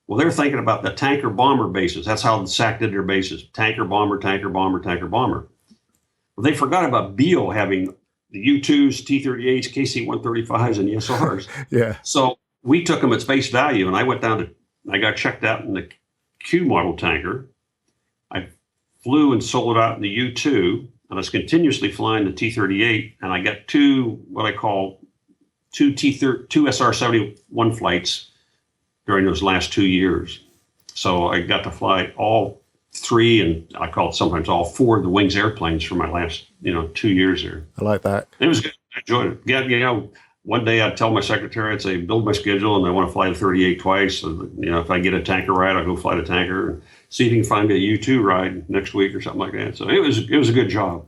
Well, they're thinking about the tanker bomber bases. That's how the SAC did their bases. Tanker bomber, tanker bomber, tanker bomber. Well, they forgot about Beale having the U-2s, T-38s, KC-135s, and the SRs. Yeah. So we took them at face value, and I went down to, I got checked out in the Q model tanker. I flew and sold out in the U-2, and I was continuously flying the T-38, and I got two SR-71 flights during those last 2 years. So I got to fly all three, and I call it sometimes all four of the wings airplanes for my last 2 years there. I like that. It was good. I enjoyed it. Yeah, one day I'd tell my secretary, I'd say, build my schedule, and I want to fly the 38 twice. So, if I get a tanker ride, I'll go fly the tanker and see if you can find me a U-2 ride next week or something like that. So it was a good job.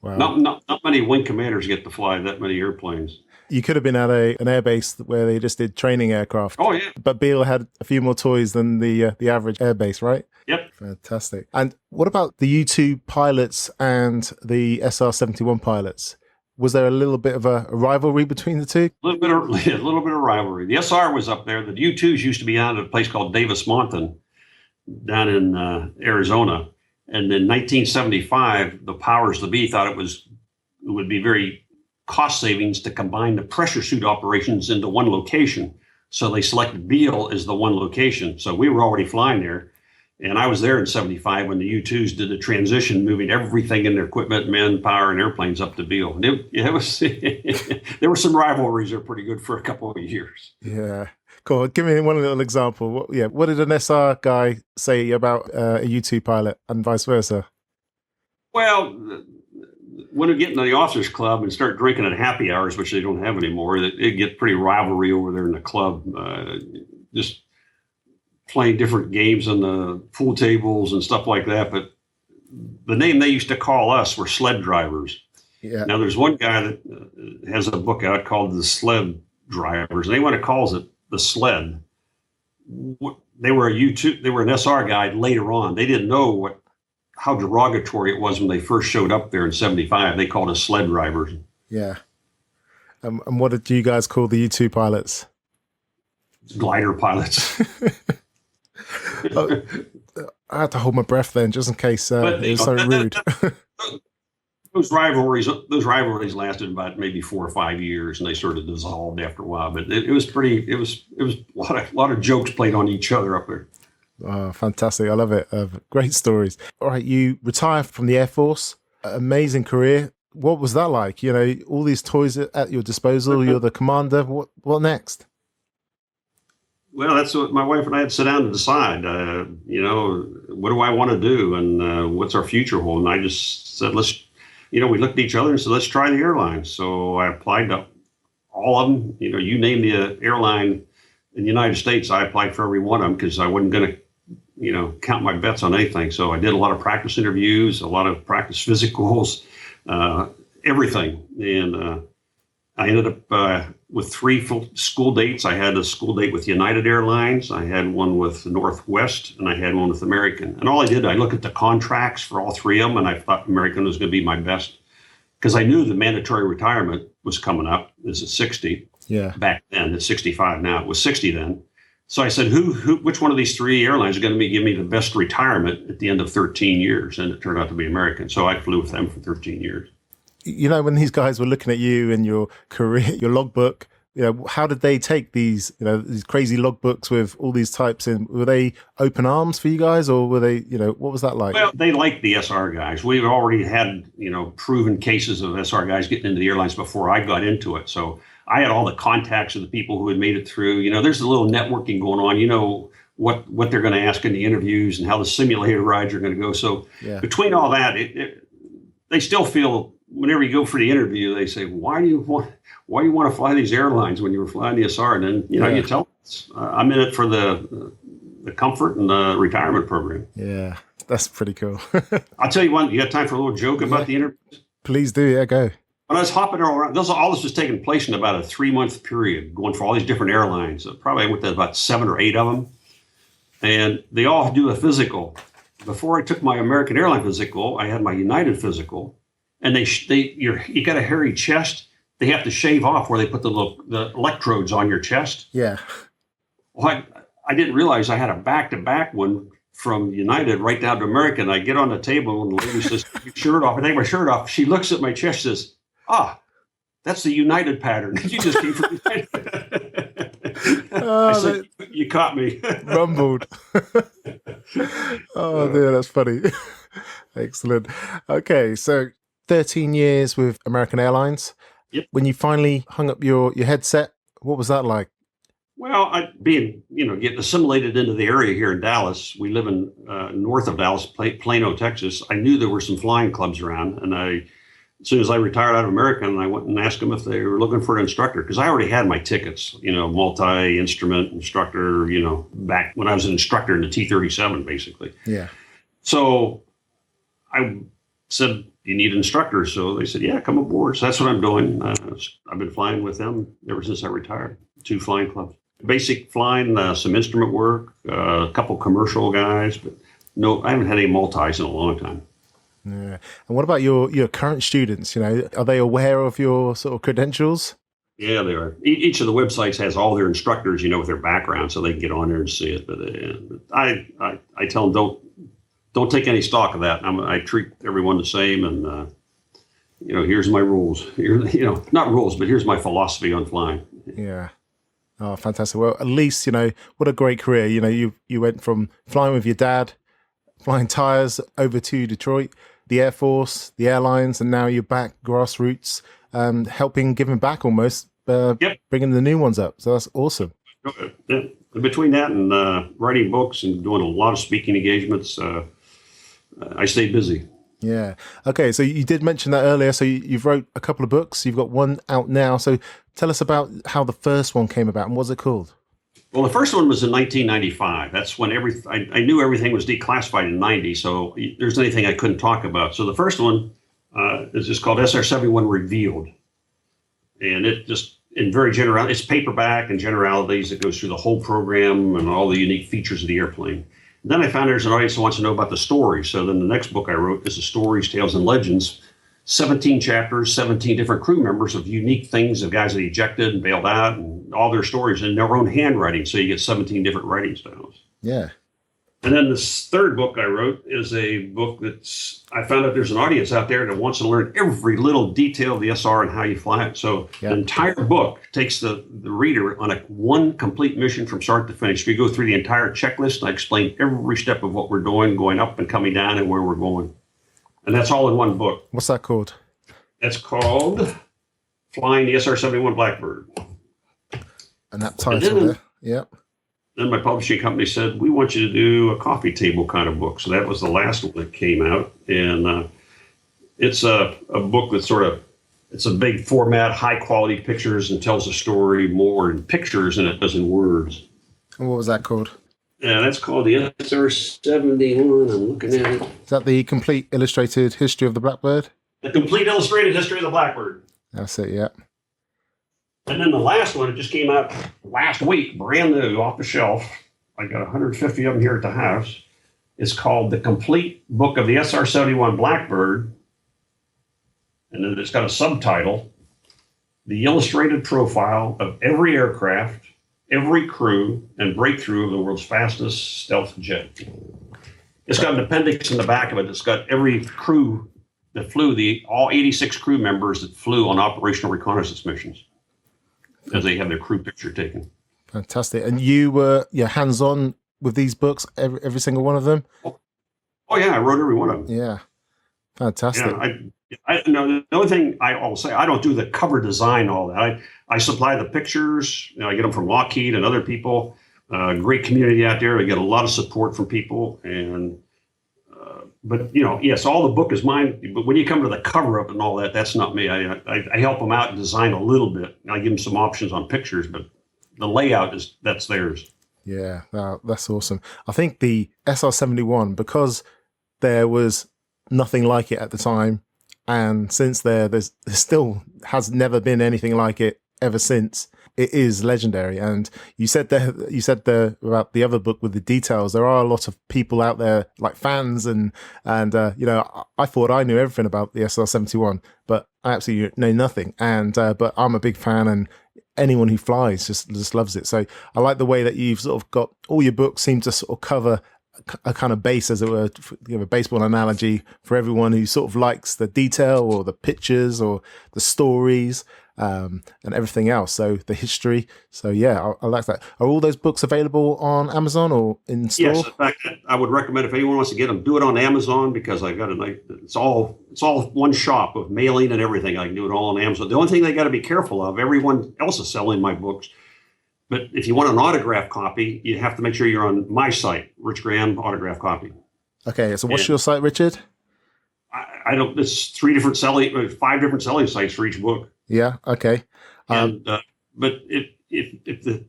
Wow. Not many wing commanders get to fly that many airplanes. You could have been at an airbase where they just did training aircraft. Oh, yeah. But Beale had a few more toys than the average airbase, right? Yep. Fantastic. And what about the U-2 pilots and the SR-71 pilots? Was there a little bit of a rivalry between the two? A little bit of rivalry. The SR was up there. The U-2s used to be on at a place called Davis Mountain down in Arizona. And in 1975, the powers that be thought it would be very cost savings to combine the pressure suit operations into one location. So they selected Beale as the one location. So we were already flying there. And I was there in 75 when the U-2s did the transition, moving everything in their equipment, manpower, and airplanes up to Beale. And it was there were some rivalries that were pretty good for a couple of years. Yeah. Cool. Give me one little example. What did an SR guy say about a U-2 pilot and vice versa? Well, when we get into the officers club and start drinking at happy hours, which they don't have anymore, it get pretty rivalry over there in the club. Just playing different games on the pool tables and stuff like that. But the name they used to call us were sled drivers. Yeah. Now, there's one guy that has a book out called The Sled Drivers, and anyone that calls it the sled, they were they were an SR guide later on. They didn't know how derogatory it was when they first showed up there in 75. They called us sled drivers. Yeah. And what did you guys call the U-2 pilots? Glider pilots. I had to hold my breath then, just in case it was so rude. Those rivalries lasted about maybe 4 or 5 years, and they sort of dissolved after a while. But it was a lot of jokes played on each other up there. Oh, fantastic. I love it. Great stories. All right. You retired from the Air Force. Amazing career. What was that like? All these toys at your disposal. You're the commander. What next? Well, that's what my wife and I had to sit down and decide, what do I want to do and what's our future hold? And I just said, we looked at each other and said, let's try the airlines. So I applied to all of them. You name the airline in the United States, I applied for every one of them because I wasn't going to, count my bets on anything. So I did a lot of practice interviews, a lot of practice physicals, everything. And I ended up with 3 full school dates. I had a school date with United Airlines, I had one with Northwest, and I had one with American. And all I looked at the contracts for all 3 of them, and I thought American was going to be my best because I knew the mandatory retirement was coming up. This is 60. Yeah. Back then, it's 65 now. It was 60 then. So I said, which one of these 3 airlines are going to give me the best retirement at the end of 13 years? And it turned out to be American. So I flew with them for 13 years. When these guys were looking at you and your career, your logbook, how did they take these, these crazy logbooks with all these types in? Were they open arms for you guys, or were they, what was that like? Well, they liked the SR guys. We've already had, proven cases of SR guys getting into the airlines before I got into it. So I had all the contacts of the people who had made it through. You know, there's a little networking going on. You know what they're going to ask in the interviews and how the simulator rides are going to go. So between all that, they still feel whenever you go for the interview, they say, why do you want to fly these airlines when you were flying the SR? And then, you know, you tell them, I'm in it for the comfort and the retirement program. Yeah, that's pretty cool. I'll tell you one, you got time for a little joke about the interviews? Please do, yeah, go. When I was hopping around, all this was taking place in about a 3-month period, going for all these different airlines. Probably I went to about 7 or 8 of them. And they all do a physical. Before I took my American Airlines physical, I had my United physical. And you got a hairy chest. They have to shave off where they put the electrodes on your chest. Yeah. Well, I didn't realize I had a back-to-back one from United right down to American. I get on the table and the lady says, "Take your shirt off." I take my shirt off. She looks at my chest and says, that's the United pattern. You just came from United. I said, you caught me. Rumbled. Oh, dear, that's funny. Excellent. Okay, so 13 years with American Airlines. Yep. When you finally hung up your headset, what was that like? Well, getting assimilated into the area here in Dallas. We live in north of Dallas, Plano, Texas. I knew there were some flying clubs around, and as soon as I retired out of American, I went and asked them if they were looking for an instructor, because I already had my tickets, multi-instrument instructor, back when I was an instructor in the T-37, basically. Yeah. So I said, "You need an instructor?" So they said, "Yeah, come aboard." So that's what I'm doing. I've been flying with them ever since I retired. 2 flying clubs. Basic flying, some instrument work, a couple commercial guys, but no, I haven't had any multis in a long time. Yeah. And what about your current students? Are they aware of your sort of credentials? Yeah, they are. Each of the websites has all their instructors, with their background, so they can get on there and see it. But I tell them, don't take any stock of that. I treat everyone the same, and here's my rules. Not rules, but here's my philosophy on flying. Yeah. Oh, fantastic. Well, at least, what a great career. You went from flying with your dad, flying tires, over to Detroit, the Air Force, the airlines, and now you're back grassroots, giving back almost, bringing the new ones up. So that's awesome. Yeah. Between that and writing books and doing a lot of speaking engagements, I stay busy. Yeah. Okay. So you did mention that earlier. So you've wrote a couple of books. You've got one out now. So tell us about how the first one came about and what's it called? Well, the first one was in 1995. That's when I knew everything was declassified in 90. So there's anything I couldn't talk about. So the first one is just called SR-71 Revealed. And it just, in very general, it's paperback and generalities. It goes through the whole program and all the unique features of the airplane. And then I found there's an audience that wants to know about the story. So then the next book I wrote is the Stories, Tales, and Legends. 17 chapters, 17 different crew members of unique things of guys that ejected and bailed out, and all their stories in their own handwriting. So you get 17 different writing styles. Yeah. And then this third book I wrote is a book I found out there's an audience out there that wants to learn every little detail of the SR and how you fly it. So the entire book takes the reader on one complete mission from start to finish. We go through the entire checklist. And I explain every step of what we're doing, going up and coming down, and where we're going. And that's all in one book. What's that called? It's called Flying the SR-71 Blackbird. And that title there. Yep. Then my publishing company said, "We want you to do a coffee table kind of book." So that was the last one that came out. And it's a book that it's a big format, high quality pictures, and tells a story more in pictures than it does in words. And what was that called? Yeah, that's called the SR-71. I'm looking at it. Is that the complete illustrated history of the Blackbird? The complete illustrated history of the Blackbird. That's it, yeah. And then the last one, it just came out last week, brand new, off the shelf. I got 150 of them here at the house. It's called The Complete Book of the SR-71 Blackbird. And then it's got a subtitle, The Illustrated Profile of Every Aircraft, Every Crew, and Breakthrough of the World's Fastest Stealth Jet. It's got an appendix in the back of it. It's got every crew that flew, all 86 crew members that flew on operational reconnaissance missions, as they have their crew picture taken. Fantastic. And you were hands-on with these books, every single one of them? Oh yeah, I wrote every one of them. Yeah. Fantastic. Yeah, No, the only thing I'll say, I don't do the cover design, all that. I supply the pictures. I get them from Lockheed and other people. Great community out there. I get a lot of support from people. And but yes, all the book is mine. But when you come to the cover up and all that, that's not me. I help them out and design a little bit. I give them some options on pictures, but the layout that's theirs. Yeah, that's awesome. I think the SR-71, because there was nothing like it at the time, and since there still has never been anything like it ever since, it is legendary. And you said there about the other book with the details. There are a lot of people out there, like fans, and I thought I knew everything about the SR-71, but I absolutely know nothing. And but I'm a big fan, and anyone who flies just loves it. So I like the way that you've sort of got all your books seem to sort of cover a kind of base, as it were, a baseball analogy for everyone who sort of likes the detail or the pictures or the stories and everything else. So the history. So yeah, I like that. Are all those books available on Amazon or in store? Yes, in fact, I would recommend if anyone wants to get them, do it on Amazon, because I got it's all one shop of mailing and everything. I can do it all on Amazon. The only thing they got to be careful of, everyone else is selling my books, but if you want an autograph5 you have to make sure you're on my site, Rich Graham autograph copy. Okay, so what's your site, Richard? I don't. It's 5 different selling sites for each book. Yeah. Okay. But if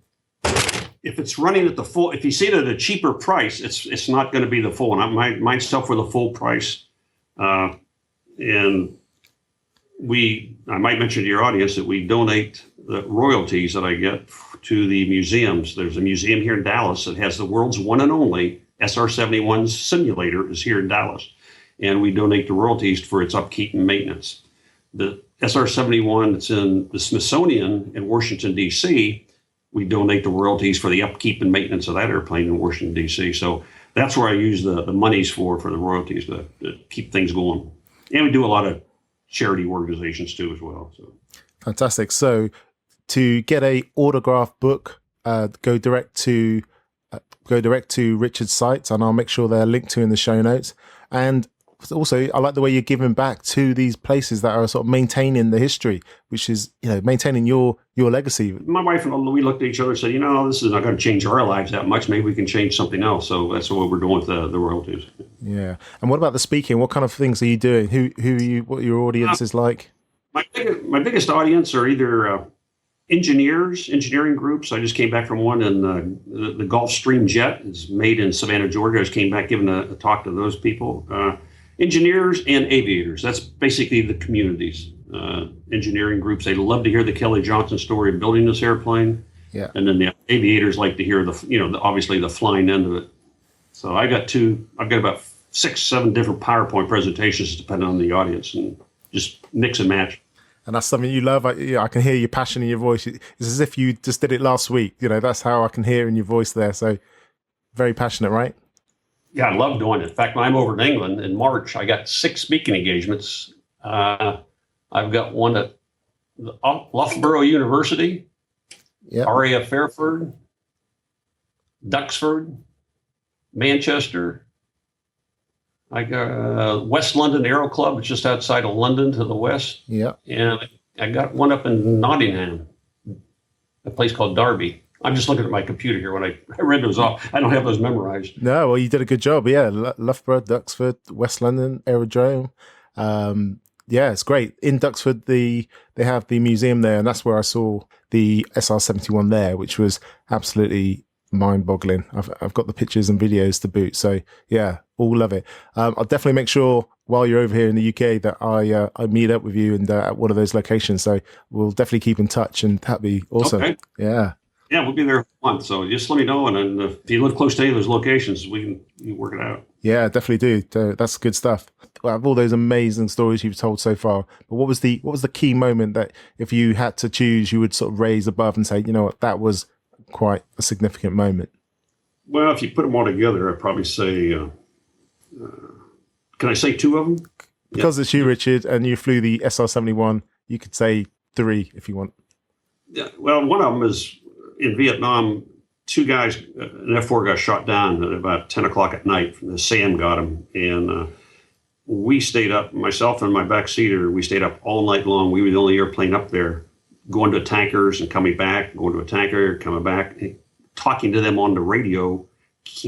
it's running at the full, if you see it at a cheaper price, it's not going to be the full one. Mine sell for the full price, and I might mention to your audience that we donate the royalties that I get to the museums. There's a museum here in Dallas that has the world's one and only SR-71 simulator is here in Dallas, and we donate the royalties for its upkeep and maintenance. The SR-71 that's in the Smithsonian in Washington, D.C., we donate the royalties for the upkeep and maintenance of that airplane in Washington, D.C. So that's where I use the monies for the royalties to keep things going. And we do a lot of charity organizations too as well. So fantastic. So to get a autograph book, go direct to Richard's site, and I'll make sure they're linked to in the show notes. And also, I like the way you're giving back to these places that are sort of maintaining the history, which is, maintaining your legacy. My wife and we looked at each other and said, this is not going to change our lives that much. Maybe we can change something else. So that's what we're doing with the royalties. Yeah. And what about the speaking? What kind of things are you doing? Who are you? What your audience is like? My biggest audience are either engineering groups. I just came back from one in the Gulfstream jet. It's made in Savannah, Georgia. I just came back giving a talk to those people. Engineers and aviators. That's basically the communities. Engineering groups, they love to hear the Kelly Johnson story of building this airplane. Yeah. And then the aviators like to hear obviously the flying end of it. So I've got about 6-7 different PowerPoint presentations depending on the audience, and just mix and match. And that's something you love. I can hear your passion in your voice. It's as if you just did it last week. That's how I can hear in your voice there. So very passionate, right? Yeah, I love doing it. In fact, when I'm over in England in March, I got 6 speaking engagements. I've got one at Loughborough University, RAF Fairford, Duxford, Manchester. I got West London Aero Club. It's just outside of London to the west. Yeah. And I got one up in Nottingham, a place called Derby. I'm just looking at my computer here when I read those off. I don't have those memorized. No, well, you did a good job. Yeah, Loughborough, Duxford, West London Aerodrome. Yeah, it's great. In Duxford, they have the museum there, and that's where I saw the SR-71 there, which was absolutely mind-boggling. I've got the pictures and videos to boot. So yeah, all love it. I'll definitely make sure while you're over here in the UK that I meet up with you and at one of those locations. So we'll definitely keep in touch, and that'd be awesome. Okay. Yeah. Yeah, we'll be there for a month. So just let me know. And then if you live close to any of those locations, we can work it out. Yeah, definitely do. That's good stuff. Out of all those amazing stories you've told so far, but what was the key moment that if you had to choose, you would sort of raise above and say, that was quite a significant moment? Well, if you put them all together, I'd probably say, can I say 2 of them? Because it's you, Richard, and you flew the SR-71, you could say 3 if you want. Yeah, well, one of them is in Vietnam. 2 guys, an F-4 got shot down at about 10 o'clock at night. The SAM got him, and we stayed up, myself and my backseater, we stayed up all night long. We were the only airplane up there, going to tankers and coming back, going to a tanker, coming back, talking to them on the radio,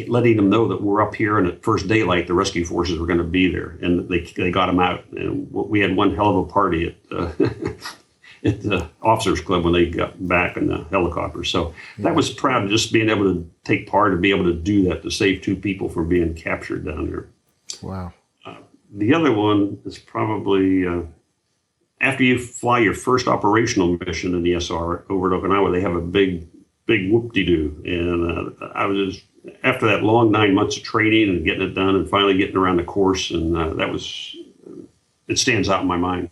letting them know that we're up here, and at first daylight, the rescue forces were going to be there, and they got them out. And we had one hell of a party at the officers club when they got back in the helicopter. So that was proud of just being able to take part and be able to do that, to save 2 people from being captured down there. Wow. The other one is probably after you fly your first operational mission in the SR over at Okinawa, they have a big whoop-de-doo. And I was just, after that long 9 months of training and getting it done and finally getting around the course, and it stands out in my mind.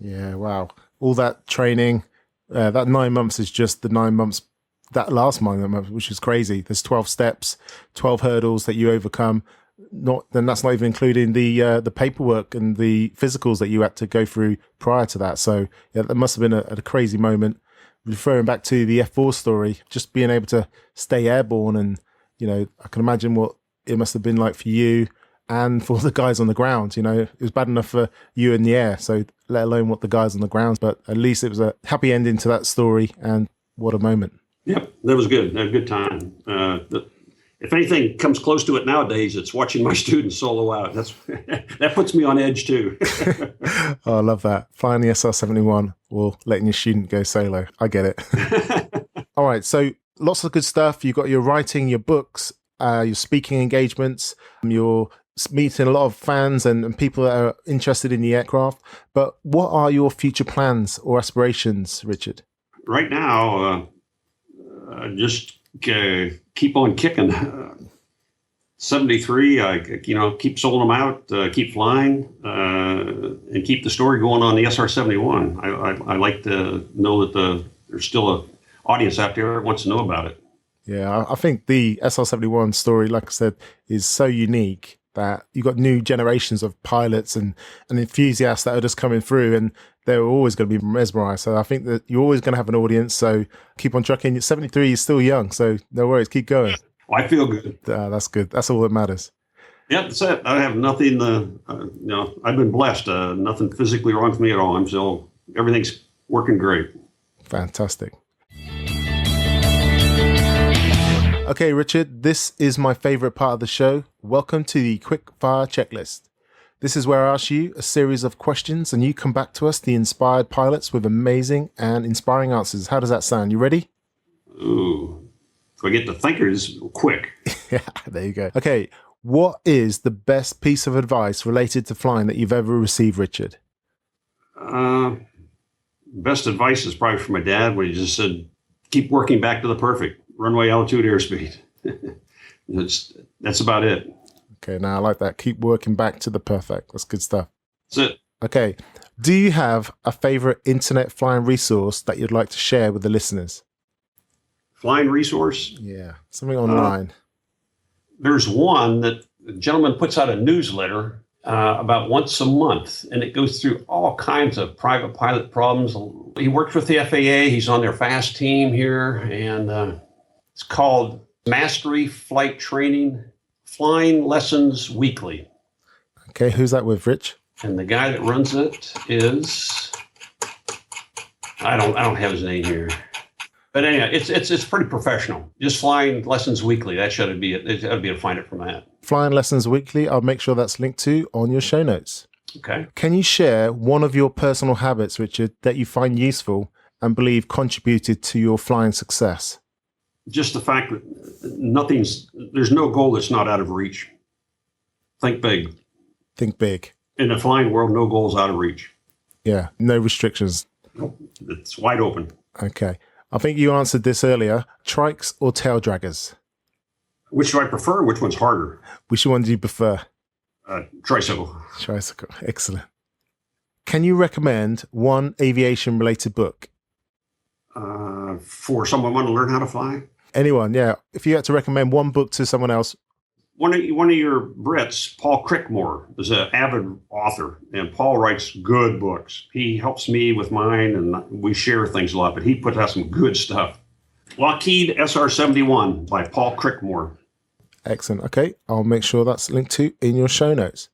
Yeah, wow. All that training, that 9 months is just the 9 months, that last 9 months, which is crazy. There's 12 steps, 12 hurdles that you overcome. Then that's not even including the paperwork and the physicals that you had to go through prior to that. So yeah, that must have been a crazy moment. Referring back to the F4 story, just being able to stay airborne, and I can imagine what it must have been like for you and for the guys on the ground. It was bad enough for you in the air, so let alone what the guys on the ground. But at least it was a happy ending to that story, and what a moment. Yep, that was good. A good time. If anything comes close to it nowadays, it's watching my students solo out. That puts me on edge too. Oh, I love that. Flying the SR-71 or letting your student go solo. I get it. All right. So lots of good stuff. You've got your writing, your books, your speaking engagements. You're meeting a lot of fans and people that are interested in the aircraft. But what are your future plans or aspirations, Richard? Right now, just keep on kicking. 73, keep sold them out, keep flying, and keep the story going on the SR-71. I like to know that there's still an audience out there that wants to know about it. Yeah, I think the SR-71 story, like I said, is so unique that you've got new generations of pilots and enthusiasts that are just coming through, and they're always going to be mesmerized. So I think that you're always going to have an audience. So keep on trucking. 73 is still young, so no worries. Keep going. I feel good. That's good. That's all that matters. Yeah, that's it. I have nothing. I've been blessed. Nothing physically wrong with me at all. Everything's working great. Fantastic. Okay, Richard, this is my favorite part of the show. Welcome to the Quick Fire Checklist. This is where I ask you a series of questions and you come back to us, the inspired pilots, with amazing and inspiring answers. How does that sound? You ready? Ooh, if I get the thinkers quick. Yeah, there you go. Okay, what is the best piece of advice related to flying that you've ever received, Richard? Best advice is probably from my dad, when he just said, keep working back to the perfect. Runway altitude, airspeed. That's about it. Okay, now I like that. Keep working back to the perfect. That's good stuff. That's it. Okay, do you have a favorite internet flying resource that you'd like to share with the listeners? Flying resource? Yeah, something online. There's one that the gentleman puts out a newsletter about once a month, and it goes through all kinds of private pilot problems. He works with the FAA. He's on their FAAST team here, and it's called Mastery Flight Training Flying Lessons Weekly. Okay, who's that with, Rich? And the guy that runs it is, I don't have his name here. But anyway, it's pretty professional. Just Flying Lessons Weekly. That should be it. It ought to be able to find it from that. Flying Lessons Weekly. I'll make sure that's linked to on your show notes. Okay. Can you share one of your personal habits, Richard, that you find useful and believe contributed to your flying success? Just the fact that there's no goal that's not out of reach. Think big. Think big. In the flying world, no goal's out of reach. Yeah, no restrictions. Nope. It's wide open. Okay. I think you answered this earlier. Trikes or tail draggers? Which do I prefer? Which one's harder? Which one do you prefer? Tricycle. Tricycle. Excellent. Can you recommend one aviation-related book? For someone wanting to learn how to fly? Anyone, yeah. If you had to recommend one book to someone else. One of your Brits, 𝗂𝗏𝗃𝗄𝗏, is an avid author, and Paul writes good books. He helps me with mine, and we share things a lot, but he puts out some good stuff. Lockheed SR-71 by 𝗂𝗏𝗃𝗄𝗏. Excellent. Okay, I'll make sure that's linked to in your show notes.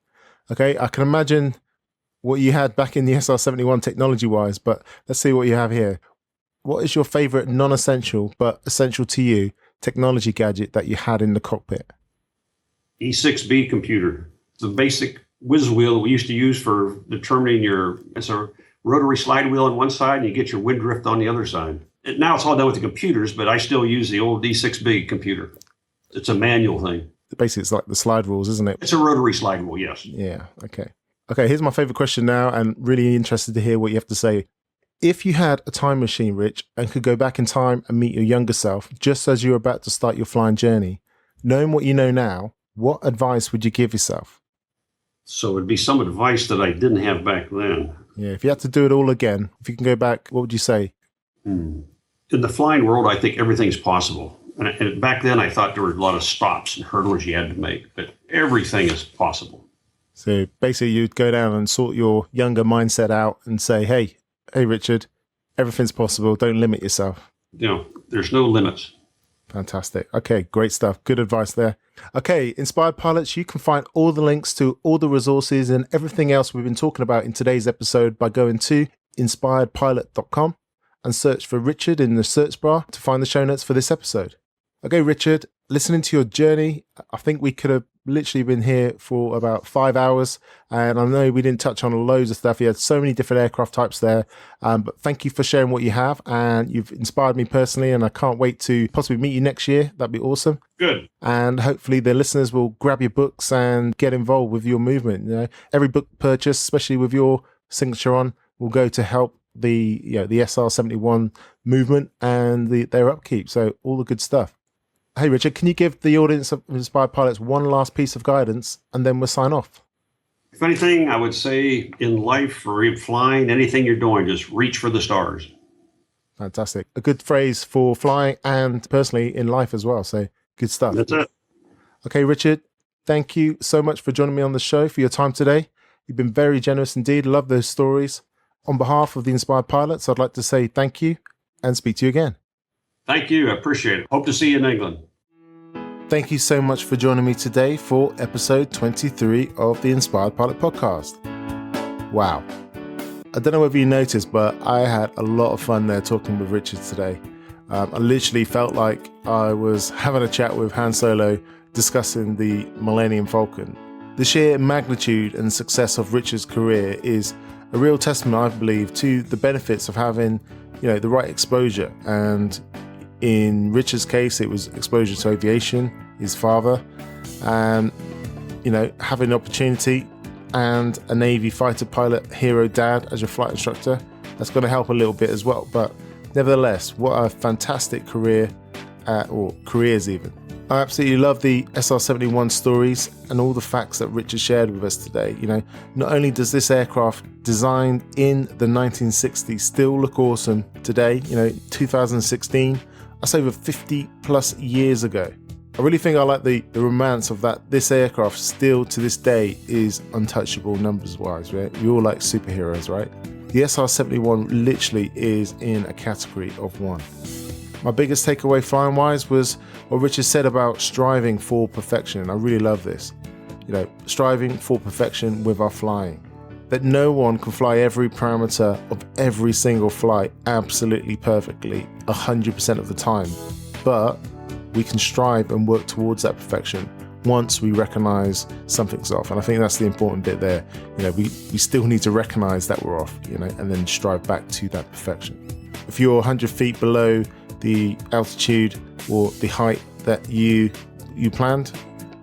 Okay, I can imagine what you had back in the SR-71 technology-wise, but let's see what you have here. What is your favorite non-essential but essential to you technology gadget that you had in the cockpit? E6B computer. It's a basic whiz wheel we used to use for determining it's a rotary slide wheel on one side and you get your wind drift on the other side. Now it's all done with the computers, but I still use the old E6B computer. It's a manual thing. Basically, it's like the slide rules, isn't it? It's a rotary slide wheel, yes. Yeah, okay. Okay, here's my favorite question now, and really interested to hear what you have to say. If you had a time machine, Rich, and could go back in time and meet your younger self, just as you were about to start your flying journey, knowing what you know now, what advice would you give yourself? So it'd be some advice that I didn't have back then. Yeah, if you had to do it all again, if you can go back, what would you say? In the flying world, I think everything's possible. And back then, I thought there were a lot of stops and hurdles you had to make, but everything is possible. So basically, you'd go down and sort your younger mindset out and say, hey, Richard, everything's possible. Don't limit yourself. There's no limits. Fantastic. Okay, great stuff. Good advice there. Okay, Inspired Pilots, you can find all the links to all the resources and everything else we've been talking about in today's episode by going to inspiredpilot.com and search for Richard in the search bar to find the show notes for this episode. Okay, Richard, listening to your journey, I think we could have literally been here for about 5 hours, and I know we didn't touch on loads of stuff. You had so many different aircraft types there, but thank you for sharing what you have, and you've inspired me personally, and I can't wait to possibly meet you next year. That'd be awesome. Good. And hopefully the listeners will grab your books and get involved with your movement. Every book purchase, especially with your signature on, will go to help the SR-71 movement and their upkeep. So all the good stuff. Hey, Richard, can you give the audience of Inspired Pilots one last piece of guidance and then we'll sign off? If anything, I would say in life or flying, anything you're doing, just reach for the stars. Fantastic. A good phrase for flying and personally in life as well. So good stuff. That's it. Okay, Richard, thank you so much for joining me on the show, for your time today. You've been very generous indeed. Love those stories. On behalf of the Inspired Pilots, I'd like to say thank you and speak to you again. Thank you. I appreciate it. Hope to see you in England. Thank you so much for joining me today for episode 23 of the Inspired Pilot podcast. Wow. I don't know whether you noticed, but I had a lot of fun there talking with Richard today. I literally felt like I was having a chat with Han Solo discussing the Millennium Falcon. The sheer magnitude and success of Richard's career is a real testament, I believe, to the benefits of having, the right exposure. And in Richard's case, it was exposure to aviation, his father, and, having an opportunity and a Navy fighter pilot hero dad as your flight instructor. That's going to help a little bit as well. But nevertheless, what a fantastic career, or careers even. I absolutely love the SR-71 stories and all the facts that Richard shared with us today. Not only does this aircraft designed in the 1960s still look awesome today, 2016, that's over 50 plus years ago. I really think I like the romance of that. This aircraft still to this day is untouchable numbers wise, right? We all like superheroes, right? The SR-71 literally is in a category of one. My biggest takeaway flying wise was what Richard said about striving for perfection. And I really love this. Striving for perfection with our flying. That no one can fly every parameter of every single flight absolutely perfectly 100% of the time. But we can strive and work towards that perfection once we recognize something's off. And I think that's the important bit there. We still need to recognize that we're off, and then strive back to that perfection. If you're 100 feet below the altitude or the height that you planned,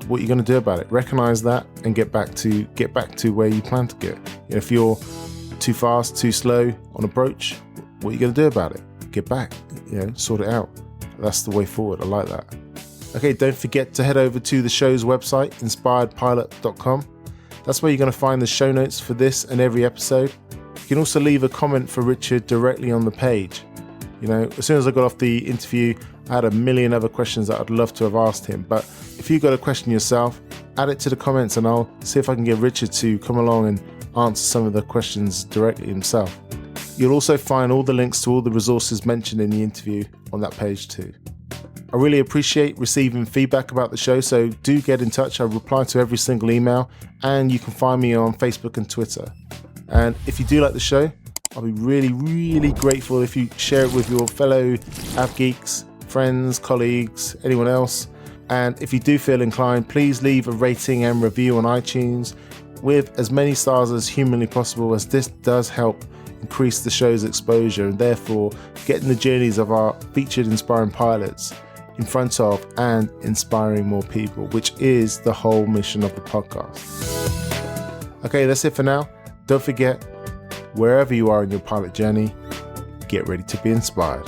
what are you going to do about it? Recognize that and get back to where you plan to get. If you're too fast, too slow on approach, what are you going to do about it? Get back, sort it out. That's the way forward. I like that. Okay, don't forget to head over to the show's website, inspiredpilot.com. That's where you're going to find the show notes for this and every episode. You can also leave a comment for Richard directly on the page. As soon as I got off the interview, I had a million other questions that I'd love to have asked him. But if you've got a question yourself, add it to the comments and I'll see if I can get Richard to come along and answer some of the questions directly himself. You'll also find all the links to all the resources mentioned in the interview on that page too. I really appreciate receiving feedback about the show, so do get in touch. I reply to every single email, and you can find me on Facebook and Twitter. And if you do like the show, I'll be really, really grateful if you share it with your fellow av geeks, friends, colleagues, anyone else. And if you do feel inclined, please leave a rating and review on iTunes with as many stars as humanly possible, as this does help increase the show's exposure and therefore getting the journeys of our featured inspiring pilots in front of and inspiring more people, which is the whole mission of the podcast. Okay, that's it for now. Don't forget, wherever you are in your pilot journey, get ready to be inspired.